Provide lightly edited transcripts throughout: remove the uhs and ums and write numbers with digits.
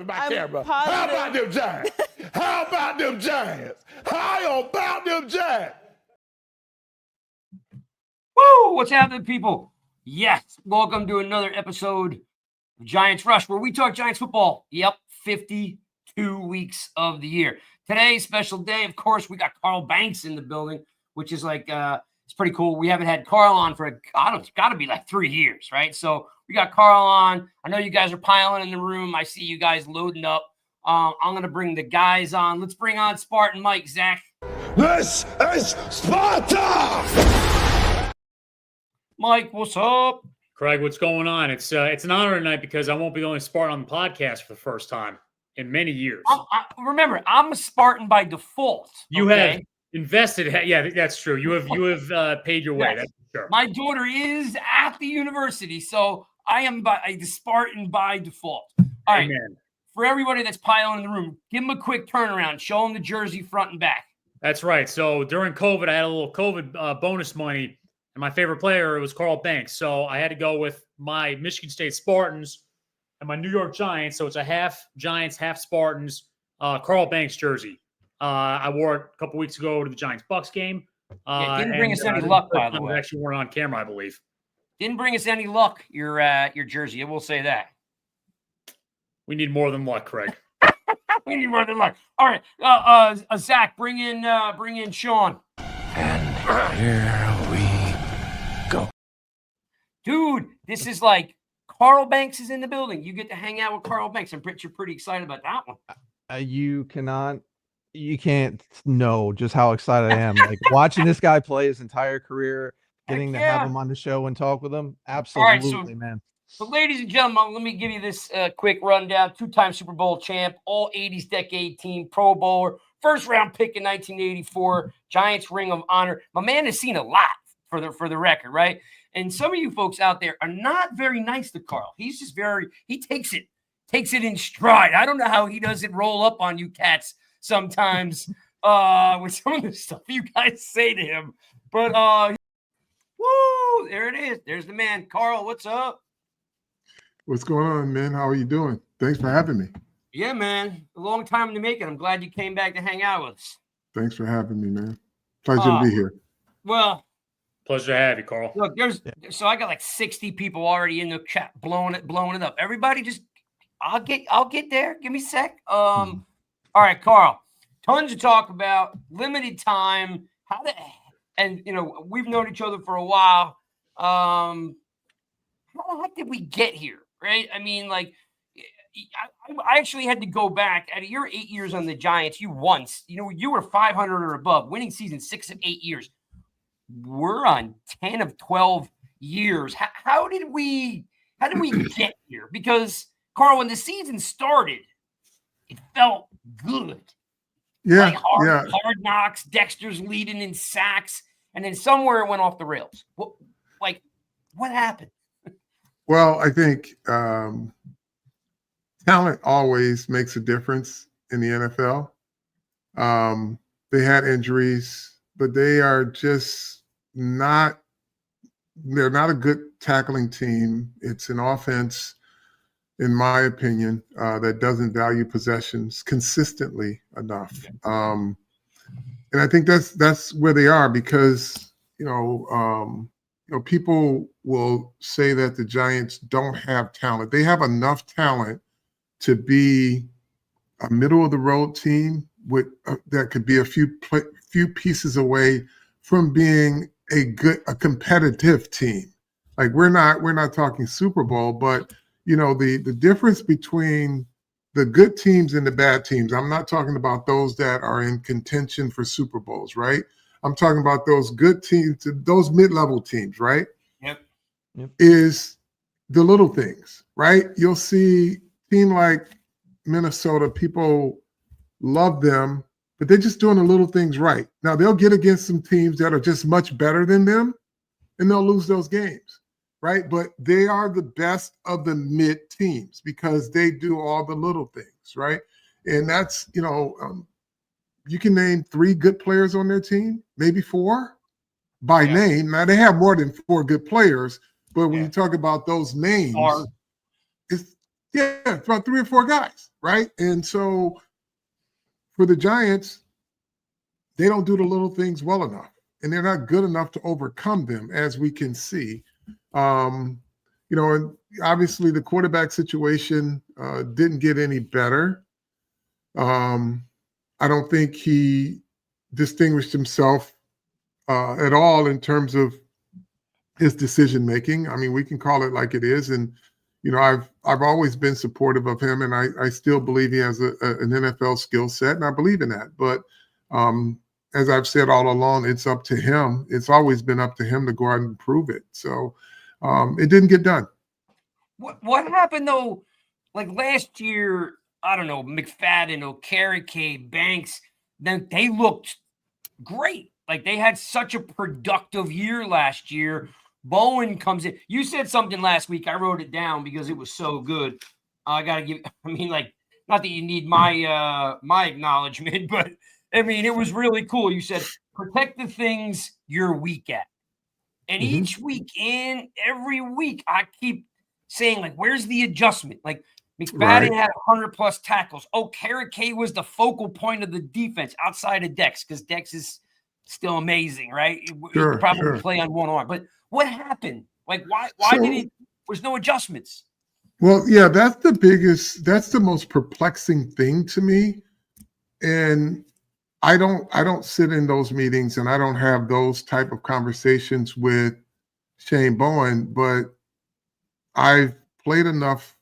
My camera. How about them Giants? How about them Giants? How about them Giants? Woo! What's happening, people? Yes, welcome to another episode of Giants Rush, where we talk Giants football. Yep, 52 weeks of the year. Today, special day. Of course, we got Carl Banks in the building, which is like it's pretty cool. We haven't had Carl on for it's got to be like 3 years, right? So we got Carl on. I know you guys are piling in the room. I see you guys loading up. I'm going to bring the guys on. Let's bring on Spartan Mike, Zach. This is Sparta! Mike, what's up? Craig, what's going on? It's an honor tonight because I won't be the only Spartan on the podcast for the first time in many years. Remember, I'm a Spartan by default. You have invested. Yeah, that's true. You have paid your way. Yes. That's for sure. My daughter is at the university, so I am a Spartan by default. All right. Amen. For everybody that's piling in the room, give them a quick turnaround. Show them the jersey front and back. That's right. So during COVID, I had a little COVID bonus money, and my favorite player was Carl Banks. So I had to go with my Michigan State Spartans and my New York Giants. So it's a half Giants, half Spartans Carl Banks jersey. I wore it a couple weeks ago to the Giants-Bucks game. Didn't bring us any luck, by the way. Actually worn on camera, I believe. Didn't bring us any luck, your jersey. I will say that. We need more than luck, Craig. We need more than luck. All right, Zach, bring in Sean. And here we go. Dude, this is like Carl Banks is in the building. You get to hang out with Carl Banks. I'm pretty excited about that one. You can't know just how excited I am. Like watching this guy play his entire career, getting to have him on the show and talk with him. Absolutely, man. So, ladies and gentlemen, let me give you this quick rundown. 2-time Super Bowl champ, all 80s decade team, Pro Bowler, first round pick in 1984, Giants Ring of Honor. My man has seen a lot for the record, right? And some of you folks out there are not very nice to Carl. He's just he takes it in stride. I don't know how he doesn't roll up on you cats sometimes with some of the stuff you guys say to him. But woo, there it is. There's the man. Carl, what's up? What's going on, man? How are you doing? Thanks for having me. Yeah, man. A long time to make it. I'm glad you came back to hang out with us. Thanks for having me, man. Pleasure to be here. Well, pleasure to have you, Carl. Look, so I got like 60 people already in the chat blowing it up. Everybody just I'll get there. Give me a sec. All right, Carl. Tons to talk about. Limited time. And we've known each other for a while. How the heck did we get here? Right? I mean, like, I actually had to go back. Out of your 8 years on the Giants, you were 500 or above, winning season 6 of 8 years. We're on 10 of 12 years. How did we get here? Because, Carl, when the season started, it felt good. Yeah, like hard knocks, Dexter's leading in sacks, and then somewhere it went off the rails. What happened? Well, I think talent always makes a difference in the NFL. They had injuries, but they are just they're not a good tackling team. It's an offense, in my opinion, that doesn't value possessions consistently enough. And I think that's where they are because, people will say that the Giants don't have talent. They have enough talent to be a middle-of-the-road team with that could be a few pieces away from being a competitive team. Like we're not talking Super Bowl, but the difference between the good teams and the bad teams. I'm not talking about those that are in contention for Super Bowls, right? I'm talking about those good teams, those mid-level teams, right? is the little things, right? You'll see team like Minnesota, people love them, but they're just doing the little things right. Now they'll get against some teams that are just much better than them, and they'll lose those games, right? But they are the best of the mid teams because they do all the little things, right? And that's, you can name 3 good players on their team, maybe 4 by name. Now they have more than 4 good players, but when you talk about those names, it's about 3 or 4 guys, right? And so for the Giants, they don't do the little things well enough, and they're not good enough to overcome them, as we can see. And obviously the quarterback situation didn't get any better. I don't think he distinguished himself at all in terms of his decision making. I mean, we can call it like it is, and I've always been supportive of him, and I still believe he has an NFL skill set, and I believe in that. But as I've said all along, it's up to him. It's always been up to him to go out and prove it. So it didn't get done. What happened though? Like last year, I don't know, McFadden, Okereke, Banks, then they looked great. Like they had such a productive year last year. Bowen comes in. You said something last week. I wrote it down because it was so good. I got to give, not that you need my acknowledgement, but it was really cool. You said, protect the things you're weak at. And each week and every week, I keep saying, like, where's the adjustment? Like, McFadden had 100+ tackles. Okereke was the focal point of the defense outside of Dex, because Dex is still amazing, right? He could probably play on one arm. But what happened? Like, why there's no adjustments? Well, yeah, that's the most perplexing thing to me. And I don't sit in those meetings, and I don't have those type of conversations with Shane Bowen, but I've played enough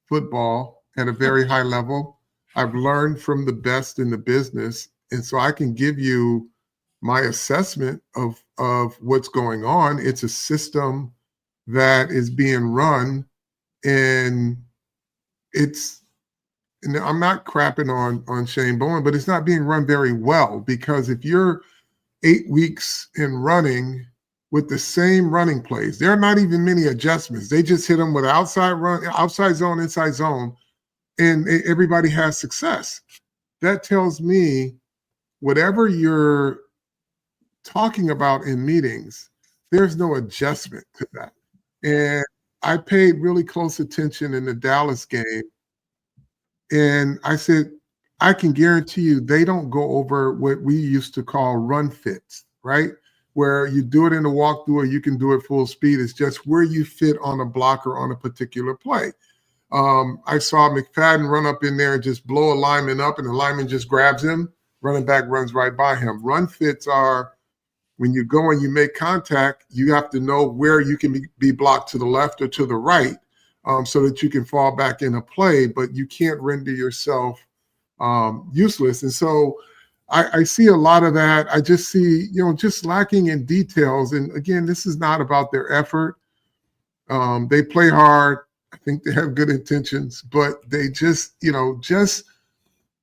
football at a very high level. I've learned from the best in the business, and so I can give you my assessment of what's going on. It's a system that is being run, and I'm not crapping on Shane Bowen, but it's not being run very well, because if you're 8 weeks in running with the same running plays, there are not even many adjustments. They just hit them with outside run, outside zone, inside zone, and everybody has success. That tells me whatever you're talking about in meetings, there's no adjustment to that. And I paid really close attention in the Dallas game, and I said, I can guarantee you they don't go over what we used to call run fits, right? Where you do it in a walkthrough or you can do it full speed. It's just where you fit on a block or on a particular play. I saw McFadden run up in there and just blow a lineman up, and the lineman just grabs him. Running back runs right by him. Run fits are when you go and you make contact, you have to know where you can be blocked to the left or to the right, so that you can fall back in a play, but you can't render yourself useless. And so I see a lot of that. I just see, just lacking in details. And again, this is not about their effort. They play hard. I think they have good intentions, but they just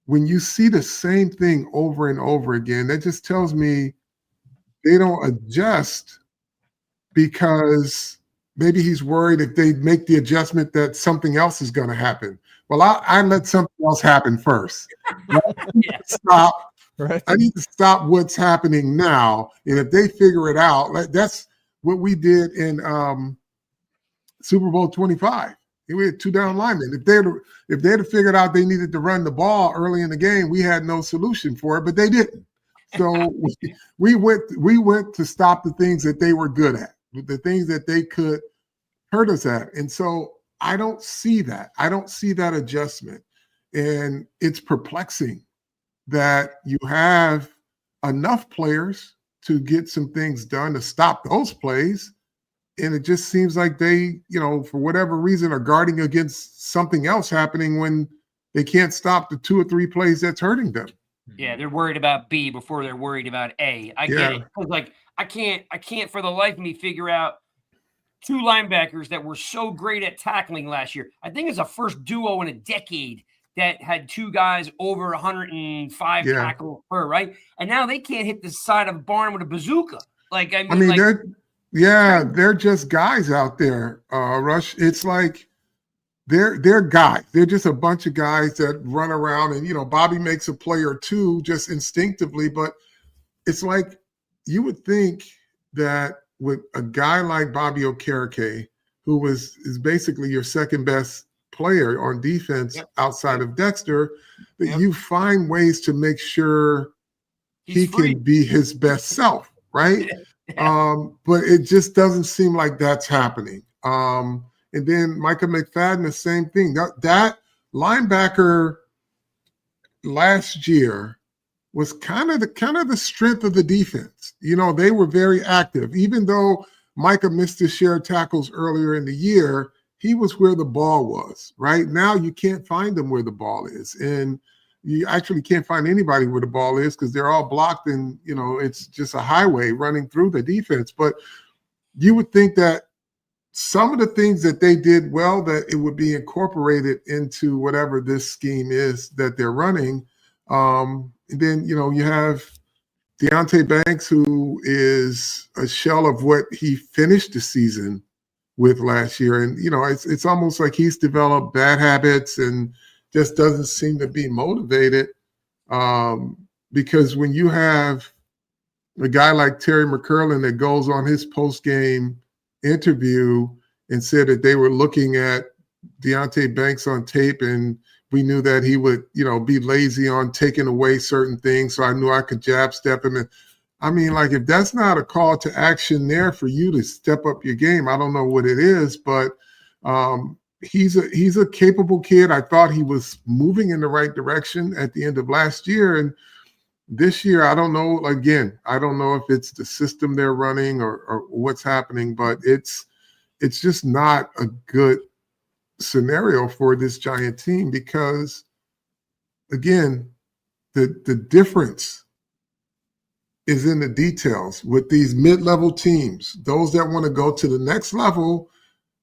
when you see the same thing over and over again, that just tells me they don't adjust, because maybe he's worried if they make the adjustment that something else is going to happen. Well, I let something else happen first. Stop. Right. I need to stop what's happening now. And if they figure it out, that's what we did in Super Bowl 25. We had 2 down linemen. If they'd have figured out they needed to run the ball early in the game, we had no solution for it, but they didn't. So we went to stop the things that they were good at, the things that they could hurt us at. And so I don't see that. I don't see that adjustment. And it's perplexing that you have enough players to get some things done to stop those plays. And it just seems like they, for whatever reason, are guarding against something else happening when they can't stop the 2 or 3 plays that's hurting them. Yeah, they're worried about B before they're worried about A. I get it. Like I can't for the life of me figure out two linebackers that were so great at tackling last year. I think it's the first duo in a decade that had two guys over 105 tackles per, right? And now they can't hit the side of a barn with a bazooka. Like, I mean they're just guys out there, Rush. It's like they're guys. They're just a bunch of guys that run around, and Bobby makes a play or two just instinctively, but it's like you would think that with a guy like Bobby Okereke, who is basically your second best player on defense outside of Dexter, that you find ways to make sure he can be his best self, right? But it just doesn't seem like that's happening. And then Micah McFadden, the same thing. That linebacker last year was kind of the strength of the defense. They were very active. Even though Micah missed his share of tackles earlier in the year, he was where the ball was. Right now, you can't find him where the ball is. And you actually can't find anybody where the ball is because they're all blocked, and it's just a highway running through the defense. But you would think that some of the things that they did well, that it would be incorporated into whatever this scheme is that they're running. And then, you have Deonte Banks, who is a shell of what he finished the season with last year. And, it's almost like he's developed bad habits and just doesn't seem to be motivated. Because when you have a guy like Terry McCurlin that goes on his post-game interview and said that they were looking at Deonte Banks on tape, and we knew that he would, be lazy on taking away certain things. So I knew I could jab step him. And I mean, like, if that's not a call to action there for you to step up your game, I don't know what it is. But he's a capable kid. I thought he was moving in the right direction at the end of last year. And this year, I don't know. Again, I don't know if it's the system they're running or what's happening, but it's just not a good scenario for this Giant team because, again, the difference is in the details with these mid-level teams. Those that want to go to the next level,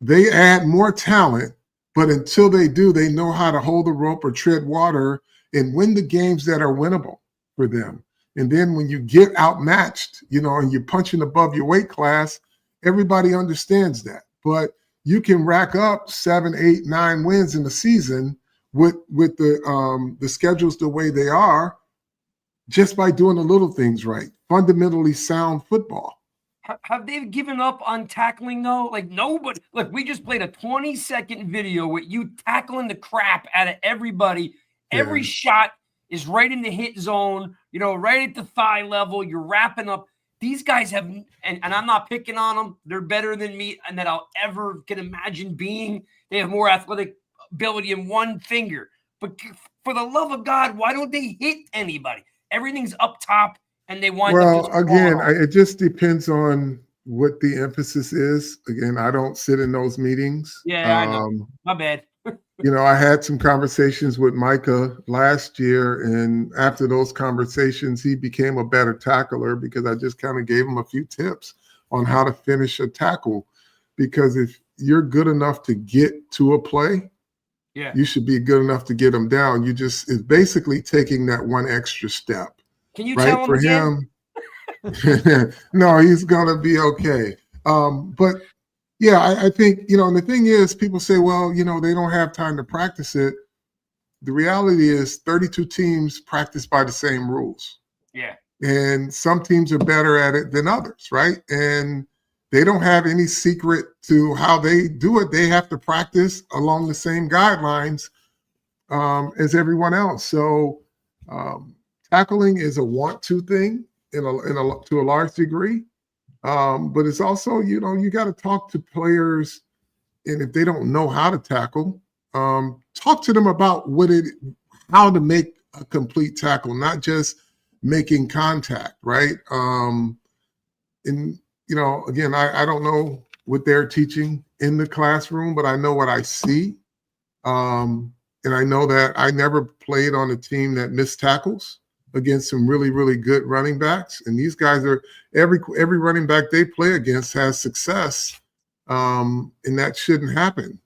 they add more talent, but until they do, they know how to hold the rope or tread water and win the games that are winnable for them. And then when you get outmatched, and you're punching above your weight class, everybody understands that. But you can rack up 7, 8, 9 wins in the season with the schedules the way they are, just by doing the little things right. Fundamentally sound football. Have they given up on tackling though? Like, nobody. Look, we just played a 20-second video with you tackling the crap out of everybody. Yeah. Every shot is right in the hit zone. Right at the thigh level. You're wrapping up. These guys have, and I'm not picking on them. They're better than me, and that I'll ever can imagine being. They have more athletic ability in one finger. But for the love of God, why don't they hit anybody? Everything's up top, and they wind up. Well, again, it just depends on what the emphasis is. Again, I don't sit in those meetings. Yeah, I know. My bad. I had some conversations with Micah last year, and after those conversations, he became a better tackler because I just kind of gave him a few tips on how to finish a tackle. Because if you're good enough to get to a play, you should be good enough to get them down. It's basically taking that one extra step. Can you tell him for again? Him? No, he's gonna be okay. But yeah, I think, and the thing is, people say, well, they don't have time to practice it. The reality is 32 teams practice by the same rules. Yeah. And some teams are better at it than others, right? And they don't have any secret to how they do it. They have to practice along the same guidelines as everyone else. So tackling is a want-to thing to a large degree. But it's also, you got to talk to players, and if they don't know how to tackle, talk to them about how to make a complete tackle, not just making contact, right? And again, I don't know what they're teaching in the classroom, but I know what I see, and I know that I never played on a team that missed tackles against some really, really good running backs. And these guys are every running back they play against has success And that shouldn't happen.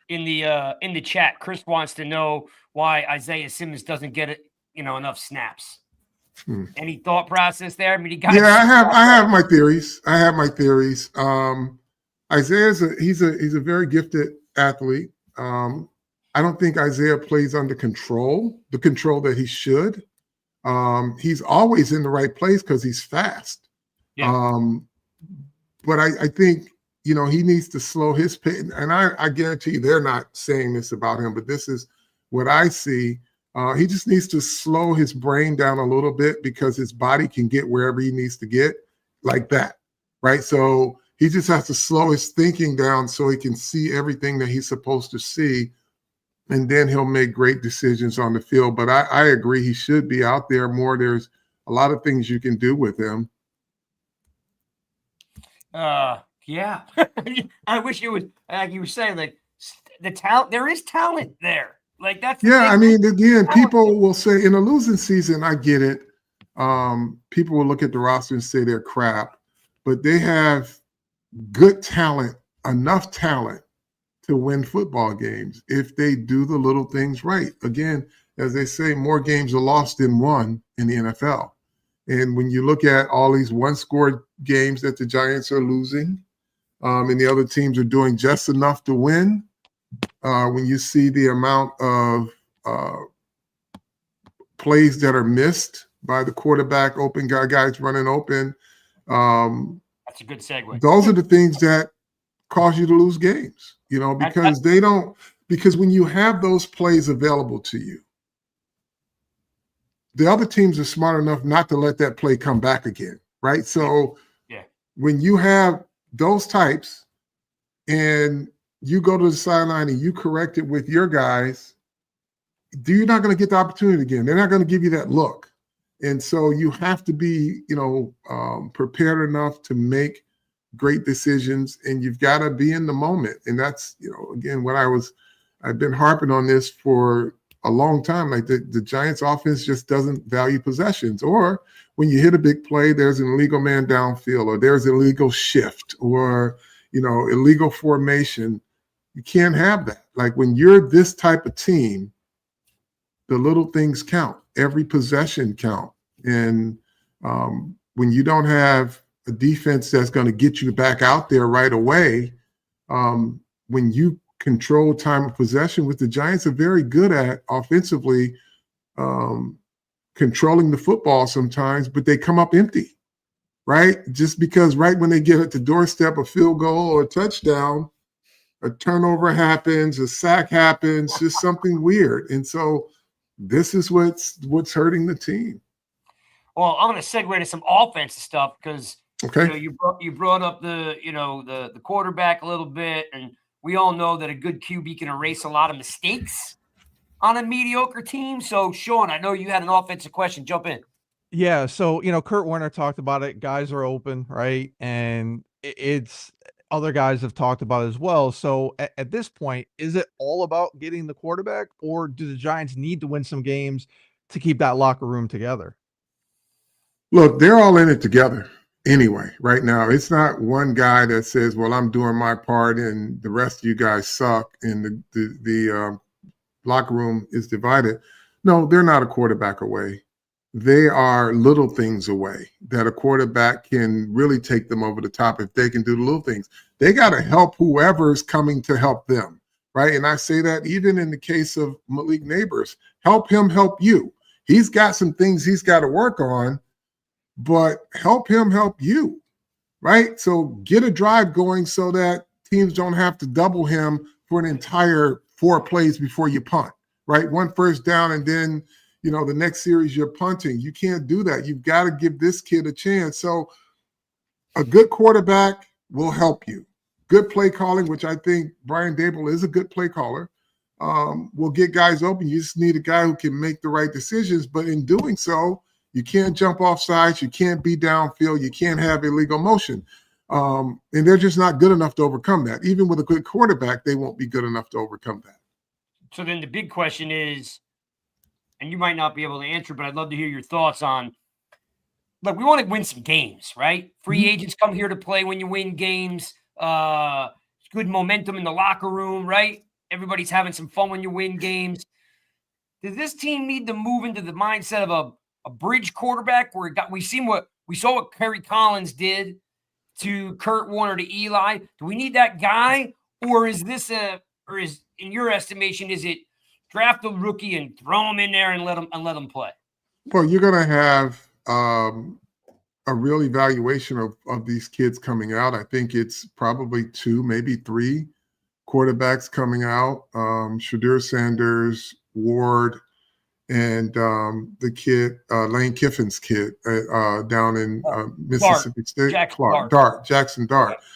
In the chat, Chris wants to know why Isaiah Simmons doesn't get it, enough snaps. Any thought process there? I mean, I have my theories. Isaiah's he's a very gifted athlete. I don't think Isaiah plays under the control that he should. He's always in the right place because he's fast. Yeah. But I think, he needs to slow his pace. And I guarantee you they're not saying this about him, but this is what I see. He just needs to slow his brain down a little bit because his body can get wherever he needs to get like that, right? So he just has to slow his thinking down so he can see everything that he's supposed to see, and then he'll make great decisions on the field. But I agree he should be out there more. There's a lot of things you can do with him. Yeah. I wish it was, like you were saying, like the talent, there is talent there. Like that's I mean, again, people will say in a losing season, I get it. People will look at the roster and say they're crap, but they have good talent, enough talent to win football games if they do the little things right. Again, as they say, more games are lost than won in the NFL. And when you look at all these one-score games that the Giants are losing, and the other teams are doing just enough to win, when you see the amount of plays that are missed by the quarterback, open guys running open. That's a good segue. Those are the things that cause you to lose games, because when you have those plays available to you, the other teams are smart enough not to let that play come back again, right? So when you have those types and you go to the sideline and you correct it with your guys, you're not going to get the opportunity again. They're not going to give you that look. And so you have to be, prepared enough to make great decisions, and you've got to be in the moment. And that's, again, I've been harping on this for a long time. Like the Giants offense just doesn't value possessions, or when you hit a big play, there's an illegal man downfield, or there's an illegal shift, or, illegal formation. You can't have that. Like when you're this type of team, the little things count. Every possession count. And when you don't have a defense that's going to get you back out there right away, when you control time of possession, which the Giants are very good at offensively, controlling the football sometimes, but they come up empty, right? Just because right when they get at the doorstep, a field goal or a touchdown, a turnover happens, a sack happens, just something weird. And so this is what's hurting the team. Well, I'm going to segue into some offensive stuff because you brought up the quarterback a little bit, and we all know that a good QB can erase a lot of mistakes on a mediocre team. So, Sean, I know you had an offensive question. Jump in. Yeah. So, Kurt Warner talked about it. Guys are open, right? And it's other guys have talked about it as well. So at this point, is it all about getting the quarterback, or do the Giants need to win some games to keep that locker room together? Look, they're all in it together anyway right now. It's not one guy that says, well, I'm doing my part and the rest of you guys suck and the locker room is divided. No, they're not a quarterback away. They are little things away that a quarterback can really take them over the top if they can do the little things. They got to help whoever's coming to help them, right? And I say that even in the case of Malik Neighbors. Help him help you. He's got some things he's got to work on, but help him help you, right? So get a drive going so that teams don't have to double him for an entire 4 plays before you punt, right? 1 first down and then – the next series you're punting. You can't do that. You've got to give this kid a chance. So a good quarterback will help you. Good play calling, which I think Brian Daboll is a good play caller, will get guys open. You just need a guy who can make the right decisions. But in doing so, you can't jump off sides. You can't be downfield. You can't have illegal motion. And they're just not good enough to overcome that. Even with a good quarterback, they won't be good enough to overcome that. So then the big question is, and you might not be able to answer, but I'd love to hear your thoughts on, look, we want to win some games, right? Free agents come here to play when you win games. good momentum in the locker room, right? Everybody's having some fun when you win games. Does this team need to move into the mindset of a bridge quarterback where we saw what Kerry Collins did to Kurt Warner to Eli? Do we need that guy, or is in your estimation, is it draft a rookie and throw him in there and let him play? Well, you're going to have a real evaluation of these kids coming out. I think it's probably 2, maybe 3 quarterbacks coming out. Shedeur Sanders, Ward, and the kid, Lane Kiffin's kid down in Mississippi State. Jackson Dart. Yeah.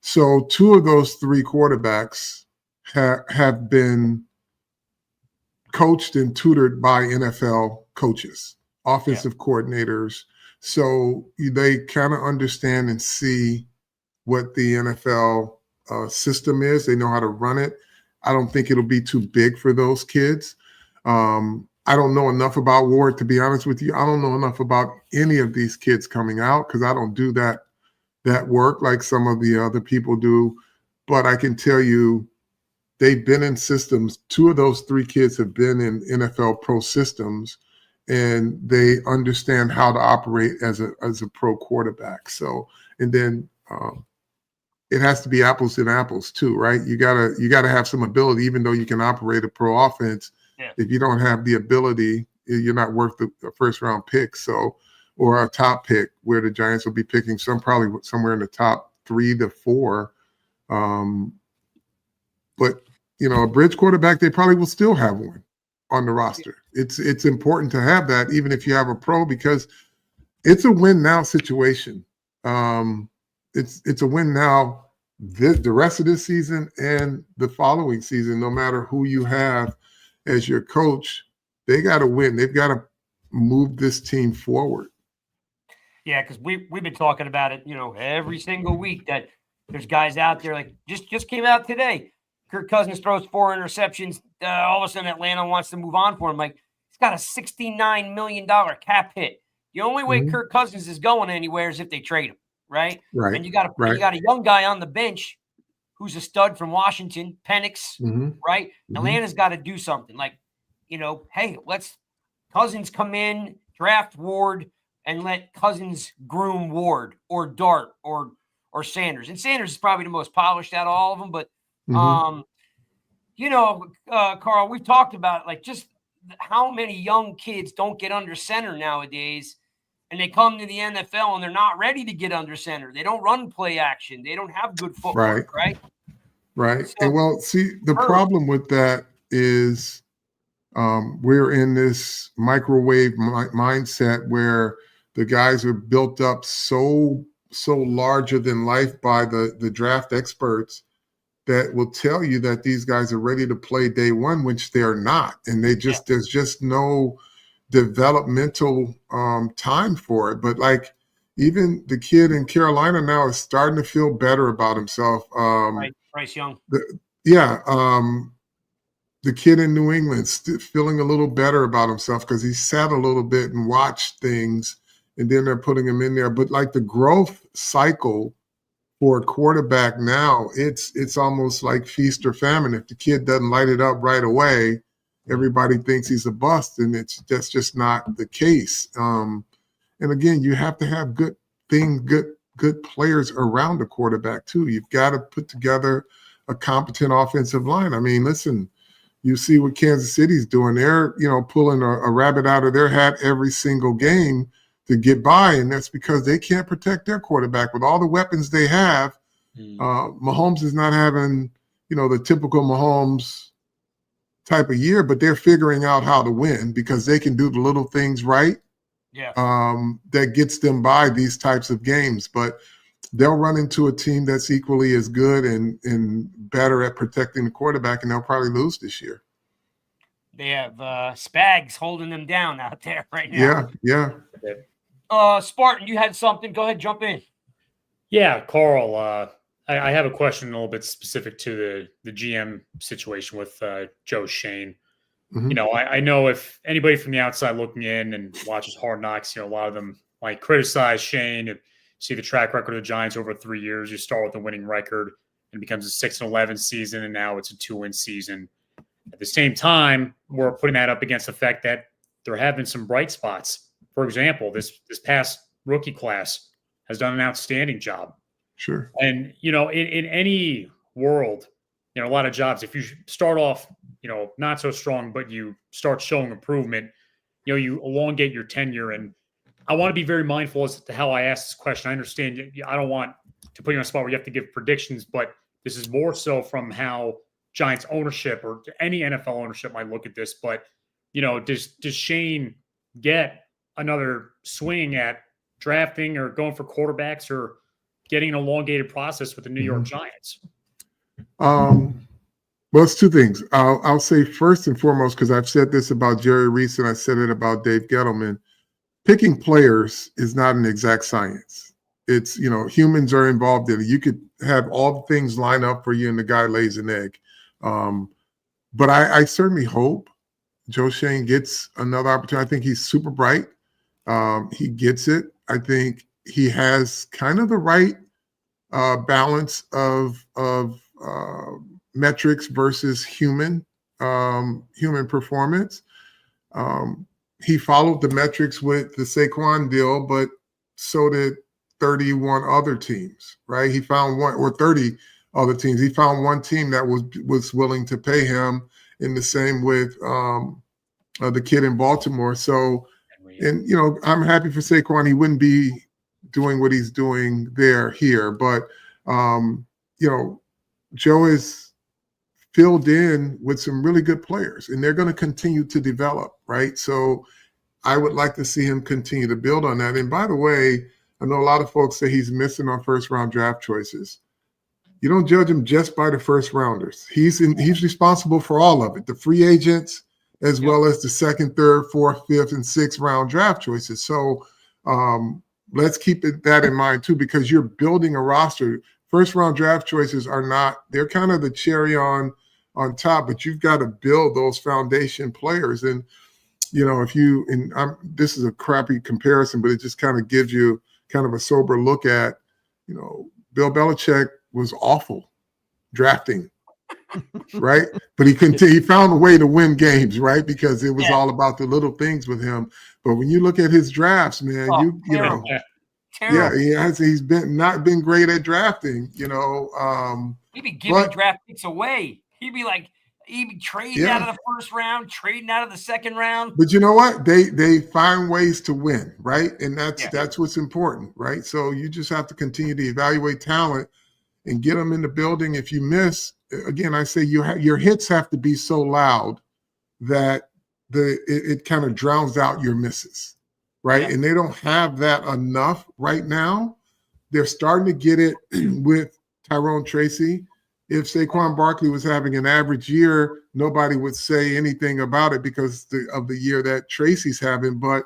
So 2 of those 3 quarterbacks have been coached and tutored by NFL coaches, offensive coordinators. So they kind of understand and see what the NFL system is. They know how to run it. I don't think it'll be too big for those kids. I don't know enough about Ward, to be honest with you. I don't know enough about any of these kids coming out because I don't do that work like some of the other people do. But I can tell you they've been in systems. 2 of those 3 kids have been in NFL pro systems, and they understand how to operate as a pro quarterback. So, and then it has to be apples and apples too, right? You gotta have some ability, even though you can operate a pro offense. Yeah. If you don't have the ability, you're not worth the first round pick. So, or a top pick where the Giants will be picking probably somewhere in the top 3 to 4. But a bridge quarterback, they probably will still have one on the roster. It's important to have that, even if you have a pro, because it's a win now situation. It's a win now the rest of this season and the following season. No matter who you have as your coach, they got to win. They've got to move this team forward. Yeah, because we've been talking about it, every single week that there's guys out there like just came out today. Kirk Cousins throws 4 interceptions. All of a sudden, Atlanta wants to move on for him. Like, he's got a $69 million cap hit. The only way Kirk Cousins is going anywhere is if they trade him, right? Right. And you got a young guy on the bench who's a stud from Washington, Penix, right? Atlanta's got to do something. Like, hey, let's Cousins come in, draft Ward, and let Cousins groom Ward or Dart or Sanders. And Sanders is probably the most polished out of all of them, but Carl, we've talked about like just how many young kids don't get under center nowadays, and they come to the NFL and they're not ready to get under center. They don't run play action. They don't have good footwork, right? Right. So, and well, see, the problem with that is we're in this microwave mindset where the guys are built up so larger than life by the draft experts that will tell you that these guys are ready to play day one, which they're not. And there's just no developmental time for it. But like even the kid in Carolina now is starting to feel better about himself. Bryce Young. The kid in New England feeling a little better about himself because he sat a little bit and watched things, and then they're putting him in there. But like the growth cycle for a quarterback now, it's almost like feast or famine. If the kid doesn't light it up right away, everybody thinks he's a bust, and that's just not the case. And again, you have to have good players around the quarterback too. You've got to put together a competent offensive line. I mean, listen, you see what Kansas City's doing. They're pulling a rabbit out of their hat every single game to get by, and that's because they can't protect their quarterback with all the weapons they have. Mahomes is not having, the typical Mahomes type of year, but they're figuring out how to win because they can do the little things right. Yeah. That gets them by these types of games, but they'll run into a team that's equally as good and better at protecting the quarterback, and they'll probably lose this year. They have Spags holding them down out there right now. Yeah. Spartan, you had something. Go ahead, jump in. Yeah, Carl, I have a question a little bit specific to the GM situation with Joe Schoen. I know if anybody from the outside looking in and watches Hard Knocks, a lot of them might criticize Schoen, see the track record of the Giants over 3 years. You start with a winning record and it becomes a 6-11 season, and now it's a 2-win season. At the same time, we're putting that up against the fact that there have been some bright spots. For example, this past rookie class has done an outstanding job. Sure. And, in any world, a lot of jobs, if you start off, not so strong, but you start showing improvement, you elongate your tenure. And I want to be very mindful as to how I ask this question. I understand I don't want to put you on a spot where you have to give predictions, but this is more so from how Giants ownership or any NFL ownership might look at this. But, does Shane get another swing at drafting or going for quarterbacks or getting an elongated process with the New York Giants? Well, it's two things. I'll say first and foremost, because I've said this about Jerry Reese and I said it about Dave Gettleman, picking players is not an exact science. It's, humans are involved in it. You could have all the things line up for you and the guy lays an egg. But I certainly hope Joe Shane gets another opportunity. I think he's super bright. He gets it. I think he has kind of the right balance of metrics versus human performance. He followed the metrics with the Saquon deal, but so did 31 other teams, right? He found one, or 30 other teams. He found one team that was willing to pay him, in the same with the kid in Baltimore. So, and I'm happy for Saquon. He wouldn't be doing what he's doing here, but Joe is filled in with some really good players, and they're going to continue to develop, right? So I would like to see him continue to build on that. And by the way, I know a lot of folks say he's missing on first-round draft choices. You don't judge him just by the first rounders. He's responsible for all of it, the free agents, as well as the second, third, fourth, fifth, and sixth round draft choices. So let's keep that in mind too, because you're building a roster. First round draft choices they're kind of the cherry on top, but you've got to build those foundation players. And, this is a crappy comparison, but it just kind of gives you kind of a sober look at, Bill Belichick was awful drafting, right? But he found a way to win games, right? Because it was all about the little things with him. But when you look at his drafts, man, terrible. He's not been great at drafting, He'd be giving draft picks away. He'd be trading out of the first round, trading out of the second round. But you know what? They find ways to win, right? And that's what's important, right? So you just have to continue to evaluate talent and get them in the building. If you miss, again, I say your hits have to be so loud that it kind of drowns out your misses, right? Yeah. And they don't have that enough right now. They're starting to get it with Tyrone Tracy. If Saquon Barkley was having an average year, nobody would say anything about it because of the year that Tracy's having. But,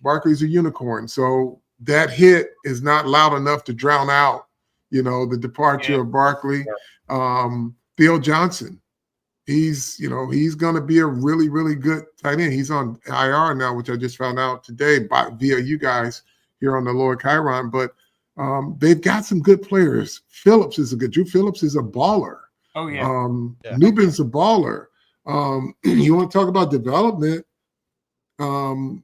Barkley's a unicorn. So that hit is not loud enough to drown out, the departure of Barkley. Theo Johnson, he's going to be a really, really good tight end. He's on IR now, which I just found out today via you guys here on the Lord Chiron. But they've got some good players. Drew Phillips is a baller. Oh, yeah. Nubin's a baller. You want to talk about development? Cordell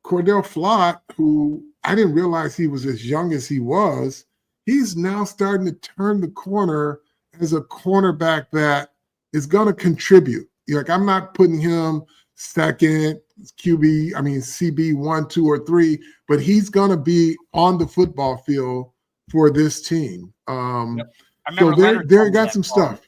Flott, who I didn't realize he was as young as he was, he's now starting to turn the corner as a cornerback that is going to contribute. I'm not putting him second, CB 1, 2, or 3, but he's going to be on the football field for this team. So they got some stuff.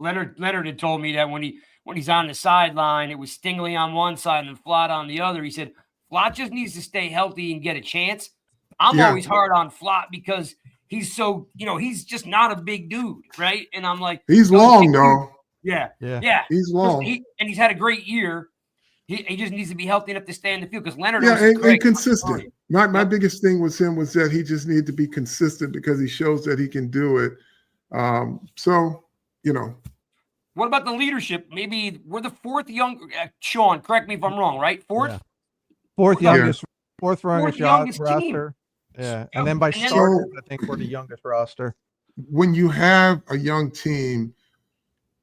Leonard had told me that when he's on the sideline, it was Stingley on one side and Flott on the other. He said Flott just needs to stay healthy and get a chance. I'm always hard on Flott because he's so, he's just not a big dude, right? And I'm like, he's long though. Yeah. He's long, and he's had a great year. He just needs to be healthy enough to stay in the field because Leonard and consistent. My biggest thing with him was that he just needed to be consistent because he shows that he can do it. What about the leadership? Maybe we're the fourth young. Sean, correct me if I'm wrong. Right, fourth. Yeah. Fourth youngest roster. Yeah, and then by And then- starters, I think we're the youngest roster. When you have a young team,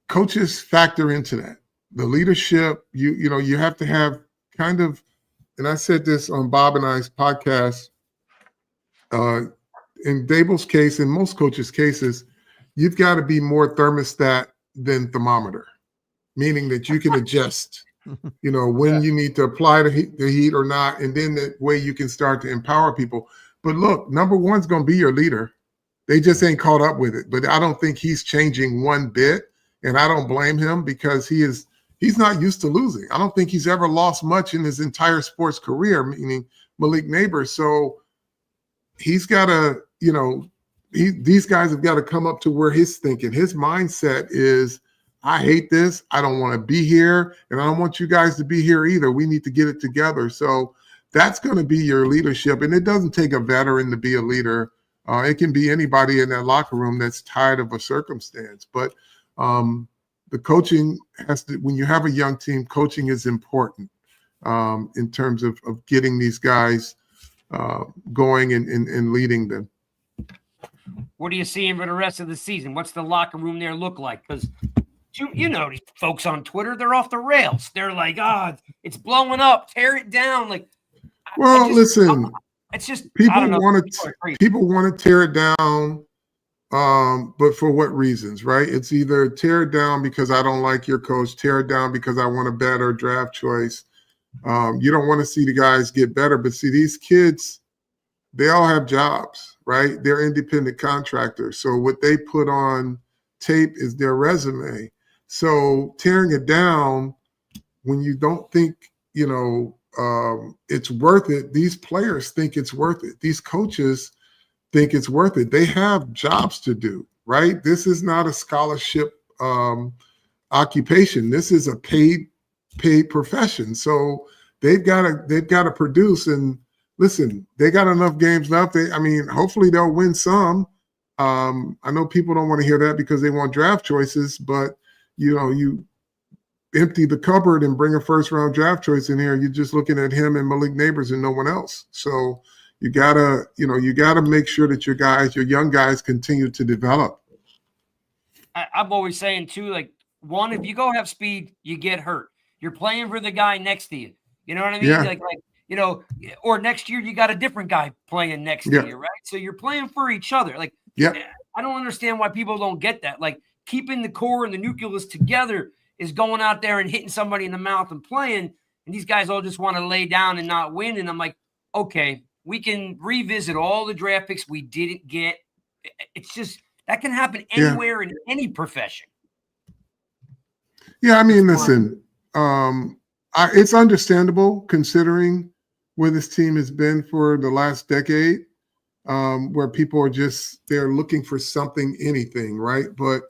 coaches factor into that. The leadership, you have to have kind of, and I said this on Bob and I's podcast. In Dable's case, in most coaches' cases, you've got to be more thermostat than thermometer, meaning that you can adjust. When you need to apply the heat or not, and then that way you can start to empower people. But look, number one's going to be your leader. They just ain't caught up with it. But I don't think he's changing one bit, and I don't blame him because he's not used to losing. I don't think he's ever lost much in his entire sports career, meaning Malik Neighbors. So he's got to, these guys have got to come up to where his thinking, his mindset is, I hate this. I don't want to be here, and I don't want you guys to be here either. We need to get it together. So that's going to be your leadership, and it doesn't take a veteran to be a leader. It can be anybody in that locker room that's tired of a circumstance. But the coaching has to, when you have a young team, coaching is important in terms of getting these guys going and leading them. What are you seeing for the rest of the season? What's the locker room there look like? Because you know these folks on Twitter, they're off the rails. They're like, it's blowing up, tear it down. Like, well, listen, it's just people want to tear it down, but for what reasons, right? It's either tear it down because I don't like your coach, tear it down because I want a better draft choice. You don't want to see the guys get better, but see, these kids, they all have jobs, right? They're independent contractors. So what they put on tape is their resume. So tearing it down when you don't think, it's worth it, these players think it's worth it. These coaches think it's worth it. They have jobs to do, right? This is not a scholarship occupation. This is a paid profession. So they've got to produce. And listen, they got enough games left. Hopefully they'll win some. I know people don't want to hear that because they want draft choices, but you empty the cupboard and bring a first-round draft choice in here, you're just looking at him and Malik Neighbors and no one else. So you gotta make sure that your young guys continue to develop. I'm always saying too, like, one, if you go have speed, you get hurt. You're playing for the guy next to you. You know what I mean? Yeah. Or next year you got a different guy playing next to you, right? So you're playing for each other. Like, I don't understand why people don't get that. Like, keeping the core and the nucleus together is going out there and hitting somebody in the mouth and playing, and these guys all just want to lay down and not win. And I'm like, okay, we can revisit all the draft picks we didn't get. It's just that can happen anywhere in any profession. Yeah, listen, it's understandable considering where this team has been for the last decade, where people are they're looking for something, anything, right? But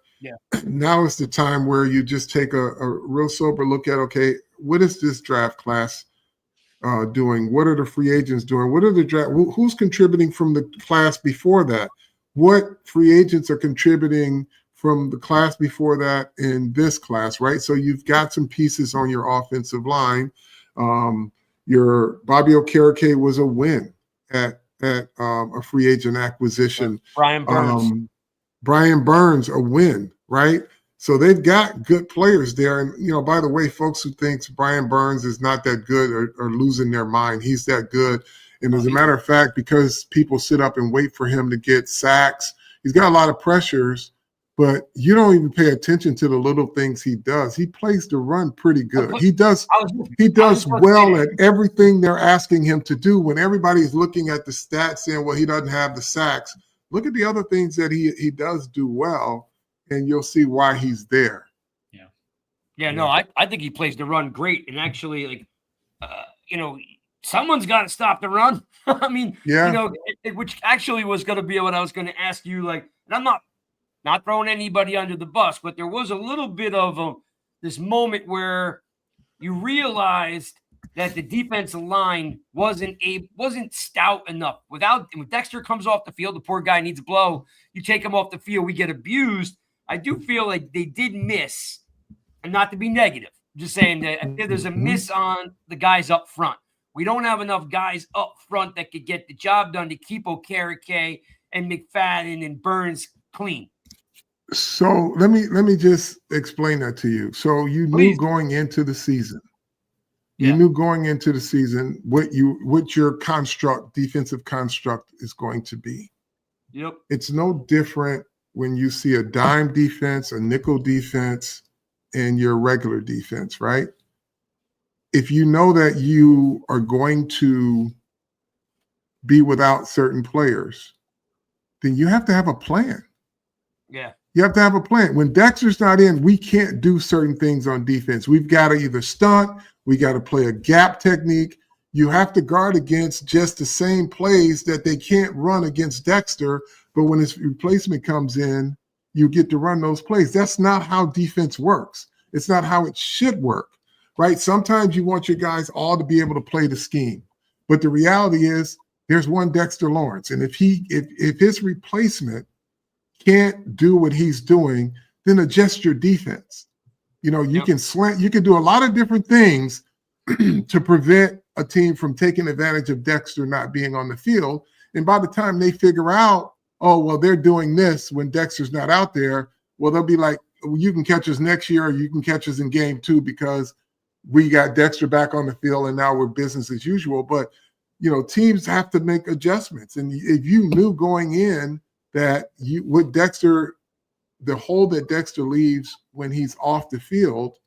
now is the time where you just take a real sober look at, okay, what is this draft class doing? What are the free agents doing? What are the draft? Who's contributing from the class before that? What free agents are contributing from the class before that in this class, right? So you've got some pieces on your offensive line. Your Bobby Okereke was a win at a free agent acquisition. Brian Burns, a win, right? So they've got good players there. And, by the way, folks who think Brian Burns is not that good are losing their mind. He's that good. And as a matter of fact, because people sit up and wait for him to get sacks, he's got a lot of pressures, but you don't even pay attention to the little things he does. He plays the run pretty good. He does well at everything they're asking him to do. When everybody's looking at the stats saying, well, he doesn't have the sacks, look at the other things that he does do well, and you'll see why he's there. I think he plays the run great. And actually, someone's got to stop the run. Which actually was going to be what I was going to ask you. Like, and I'm not throwing anybody under the bus, but there was a little bit of this moment where you realized that the defensive line wasn't stout enough. When Dexter comes off the field, the poor guy needs a blow. You take him off the field, we get abused. I do feel like they did miss, and not to be negative, I'm just saying that there's a miss on the guys up front. We don't have enough guys up front that could get the job done to keep Okereke and McFadden and Burns clean. So let me just explain that to you. So you knew Please. going into the season, Yeah. what your defensive construct is going to be. Yep. It's no different when you see a dime defense, a nickel defense, and your regular defense, right? If you know that you are going to be without certain players, then you have to have a plan. Yeah. You have to have a plan. When Dexter's not in, we can't do certain things on defense. We've got to either stunt, we got to play a gap technique. You have to guard against just the same plays that they can't run against Dexter, but when his replacement comes in, you get to run those plays. That's not how defense works. It's not how it should work, right? Sometimes you want your guys all to be able to play the scheme, but the reality is there's one Dexter Lawrence, and if his replacement can't do what he's doing, then adjust your defense. You can slant, you can do a lot of different things to prevent a team from taking advantage of Dexter not being on the field. And by the time they figure out, oh, well, they're doing this when Dexter's not out there, well, they'll be like, well, you can catch us next year, or you can catch us in game 2 because we got Dexter back on the field and now we're business as usual. But, teams have to make adjustments. And if you knew going in that the hole that Dexter leaves when he's off the field,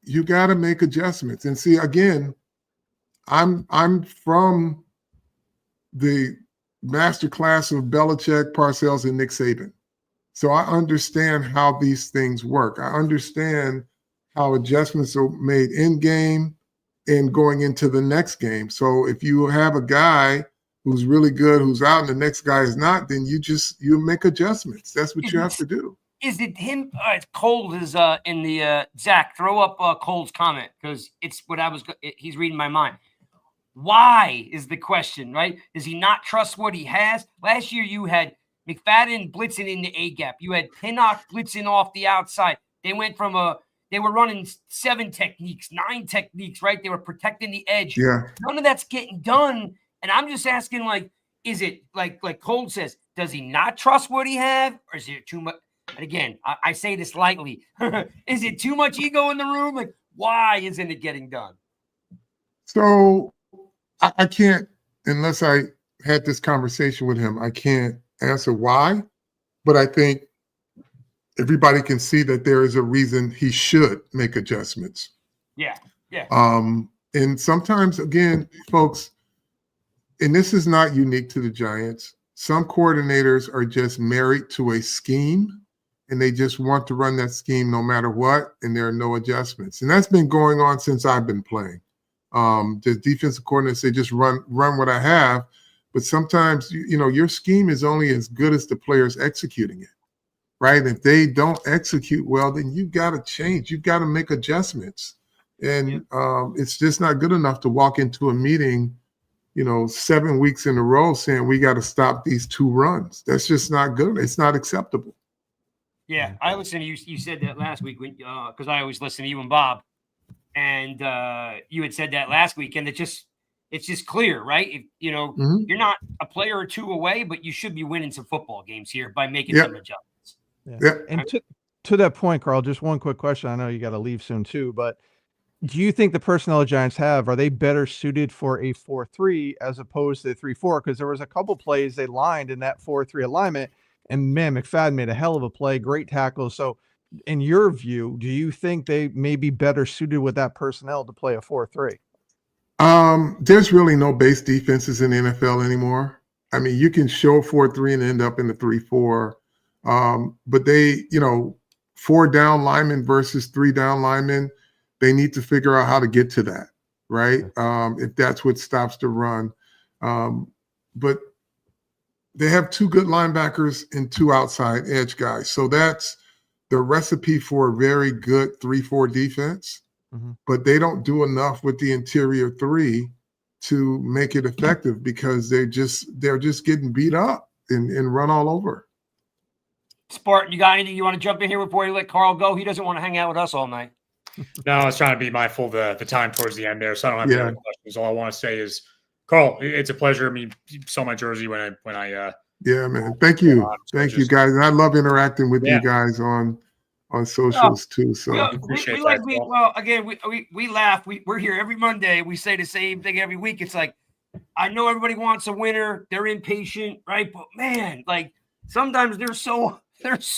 you got to make adjustments. And see, again, I'm from the master class of Belichick, Parcells, and Nick Saban. So I understand how these things work. I understand how adjustments are made in game and going into the next game. So if you have a guy who's really good, who's out, and the next guy is not, then you make adjustments. That's what you have to do. Is it him? Cold is in the Zach. Throw up Cold's comment because it's what he's reading my mind. Why is the question, right? Does he not trust what he has? Last year you had McFadden blitzing in the A gap. You had Pinnock blitzing off the outside. They went from they were running 7 techniques, 9 techniques, right? They were protecting the edge. Yeah. None of that's getting done. And I'm just asking, is it like Cold says, does he not trust what he have? Or is it too much? And again, I say this lightly. Is it too much ego in the room? Like, why isn't it getting done? So I can't, unless I had this conversation with him, I can't answer why. But I think everybody can see that there is a reason he should make adjustments. Yeah. And sometimes, again, folks, and this is not unique to the Giants, some coordinators are just married to a scheme and they just want to run that scheme no matter what, and there are no adjustments. And that's been going on since I've been playing. The defensive coordinators say just run what I have, but sometimes your scheme is only as good as the players executing it, right? If they don't execute well, then you've got to change. You've got to make adjustments, and it's just not good enough to walk into a meeting 7 weeks in a row saying we got to stop these 2 runs. That's just not good. It's not acceptable. Yeah, I listened to you. You said that last week because I always listen to you and Bob, and you had said that last week, and it's just clear, right? If, you're not a player or 2 away, but you should be winning some football games here by making some adjustments. Yeah. And to that point, Carl, just one quick question. I know you got to leave soon too, but do you think the personnel the Giants have, are they better suited for a 4-3 as opposed to 3-4? Because there was a couple plays they lined in that 4-3 alignment, and man, McFadden made a hell of a play, great tackle. So in your view, do you think they may be better suited with that personnel to play a 4-3? There's really no base defenses in the NFL anymore. I mean, you can show 4-3 and end up in the 3-4. But they, 4 down linemen versus 3 down linemen, they need to figure out how to get to that, right? If that's what stops the run. But they have 2 good linebackers and 2 outside edge guys. So that's the recipe for a very good 3-4 defense. Mm-hmm. But they don't do enough with the interior 3 to make it effective because they're just getting beat up and run all over. Spartan, you got anything you want to jump in here before you let Carl go? He doesn't want to hang out with us all night. No, I was trying to be mindful of the time towards the end there, so I don't have any other questions. is all I want to say is, Carl, it's a pleasure. I mean, you saw my jersey when I Yeah, man. Thank you. Thank you, guys. And I love interacting with Yeah. you guys on socials too. So We appreciate like that, well, again, we laugh. We're here every Monday. We say the same thing every week. It's like, I know everybody wants a winner. They're impatient, right? But man, like sometimes they're so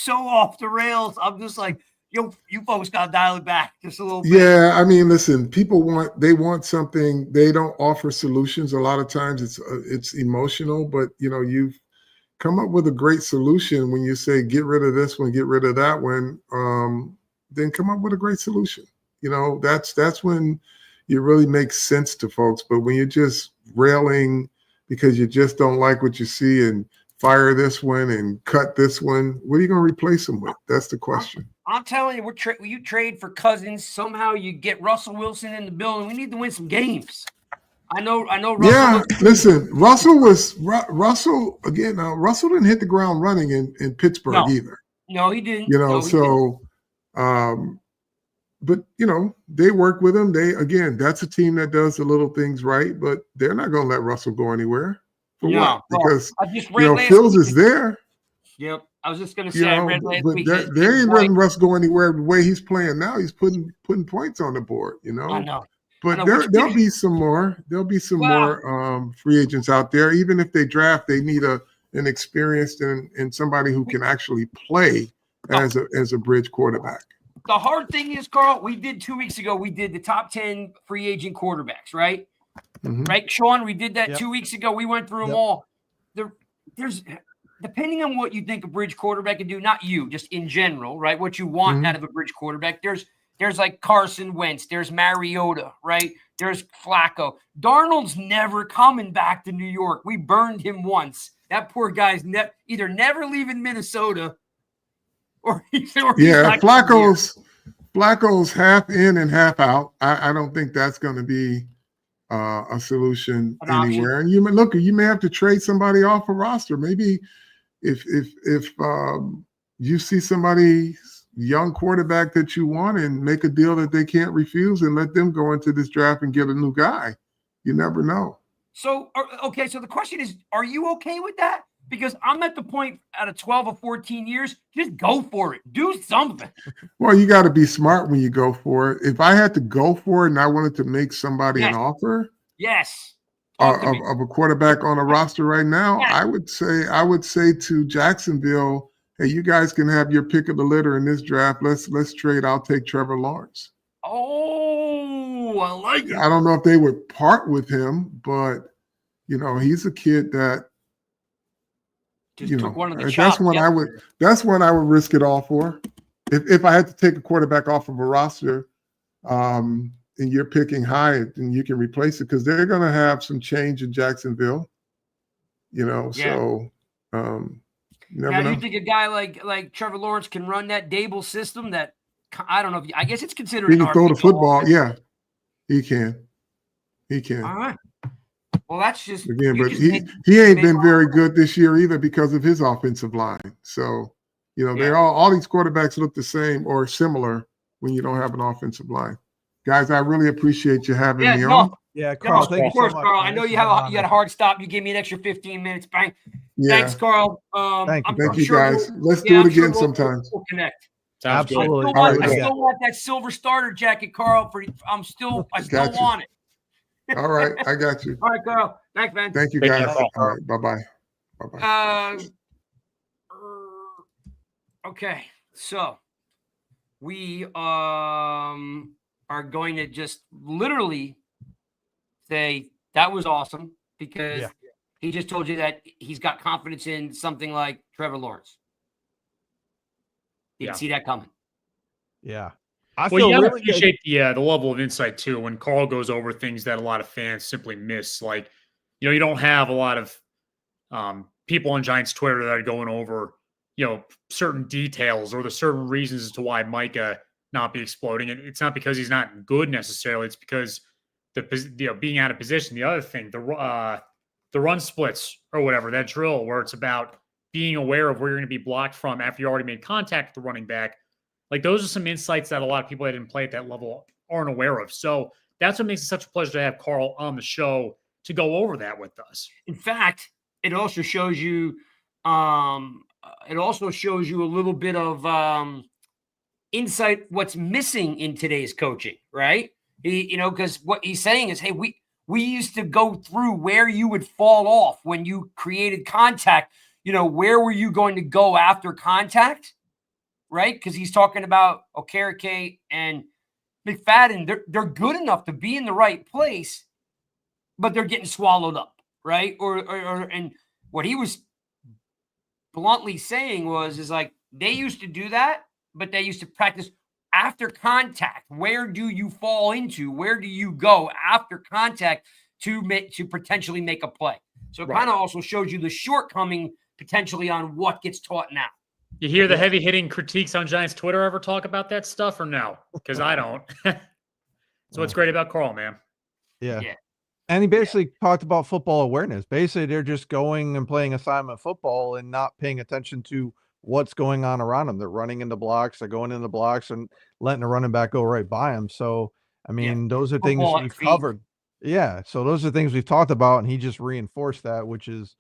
off the rails. I'm just like, yo, you folks got to dial it back just a little bit. yeah, I mean, listen, people want something. They don't offer solutions. A lot of times it's emotional, but you've come up with a great solution when you say get rid of this one, get rid of that one. Then come up with a great solution. That's when you really make sense to folks. But when you're just railing because you just don't like what you see and fire this one and cut this one, what are you going to replace them with? That's the question. I'm telling you, you trade for Cousins. Somehow you get Russell Wilson in the building. We need to win some games. I know. Russell. Yeah, listen, Russell again. Russell didn't hit the ground running in Pittsburgh either. No, he didn't. But they work with him. That's a team that does the little things right, but they're not going to let Russell go anywhere. For what? Because Fields is there. Yep, I was just going to say. I read last week. They ain't letting Russ go anywhere. The way he's playing now, he's putting points on the board. I know. But there'll be some more. There'll be some more free agents out there. Even if they draft, they need an experienced and somebody who can actually play as a bridge quarterback. The hard thing is, Carl, we did 2 weeks ago. We did the top 10 free agent quarterbacks, right? Mm-hmm. Right, Sean? We did that 2 weeks ago. We went through them all. There's depending on what you think a bridge quarterback can do, not you, just in general, right? What you want out of a bridge quarterback. There's like Carson Wentz. There's Mariota, right? There's Flacco. Darnold's never coming back to New York. We burned him once. That poor guy's either never leaving Minnesota or he's Flacco's half in and half out. I don't think that's going to be a solution anywhere. And you may have to trade somebody off a roster. Maybe if you see somebody young quarterback that you want and make a deal that they can't refuse and let them go into this draft and get a new guy. You never know. So the question is, are you okay with that? Because I'm at the point out of 12 or 14 years, just go for it. Do something. Well, you got to be smart when you go for it. If I had to go for it and I wanted to make somebody an offer of a quarterback on a roster right now, I would say to Jacksonville, hey, you guys can have your pick of the litter in this draft. Let's trade. I'll take Trevor Lawrence. Oh, I like it. I don't know if they would part with him, but he's a kid that took one of the that's chops. one I would risk it all for. If I had to take a quarterback off of a roster, and you're picking high, and you can replace it because they're going to have some change in Jacksonville. So. Now, you think a guy like Trevor Lawrence can run that Dable system? That I don't know. I guess it's considered. He can throw the football. Yeah, he can. All right. Well, that's just but he ain't been very good this year either because of his offensive line. So they're all these quarterbacks look the same or similar when you don't have an offensive line. Guys, I really appreciate you having me on. Yeah, Carl. Thank you so much. Carl. I know you had a hard stop. You gave me an extra 15 minutes. Bang. Yeah. Thanks, Carl. Thank you, guys. Let's do it again sometime. We'll connect. Absolutely. I still want that silver starter jacket, Carl. I still want it. All right, I got you. All right, Carl. Thanks, man. Thank you, guys. All right, bye-bye. Bye-bye. Okay, so we are going to just literally say that was awesome because he just told you that he's got confidence in something like Trevor Lawrence. Didn't see that coming. Yeah. I appreciate the level of insight too when Carl goes over things that a lot of fans simply miss. Like, you don't have a lot of people on Giants Twitter that are going over, certain details or the certain reasons as to why Micah not be exploding. And it's not because he's not good necessarily. It's because being out of position. The other thing, the run splits or whatever, that drill where it's about being aware of where you're going to be blocked from after you already made contact with the running back. Like, those are some insights that a lot of people that didn't play at that level aren't aware of. So that's what makes it such a pleasure to have Carl on the show to go over that with us. In fact, it also shows you a little bit of insight what's missing in today's coaching, right? Because what he's saying is, hey, we used to go through where you would fall off when you created contact. Where were you going to go after contact, right? Because he's talking about Okereke and McFadden. They're good enough to be in the right place, but they're getting swallowed up, right? And what he was bluntly saying is like they used to do that, but they used to practice after contact. Where do you fall into? Where do you go after contact to potentially make a play? So it kind of also shows you the shortcoming potentially on what gets taught now. You hear the heavy hitting critiques on Giants Twitter ever talk about that stuff or no? Because I don't. So what's great about Carl, man? Yeah. And he basically talked about football awareness. Basically, they're just going and playing assignment football and not paying attention to what's going on around them. They're running into blocks, they're going into blocks and letting the running back go right by them. So, I mean, those are things we've covered. Yeah. So those are things we've talked about, and he just reinforced that, which is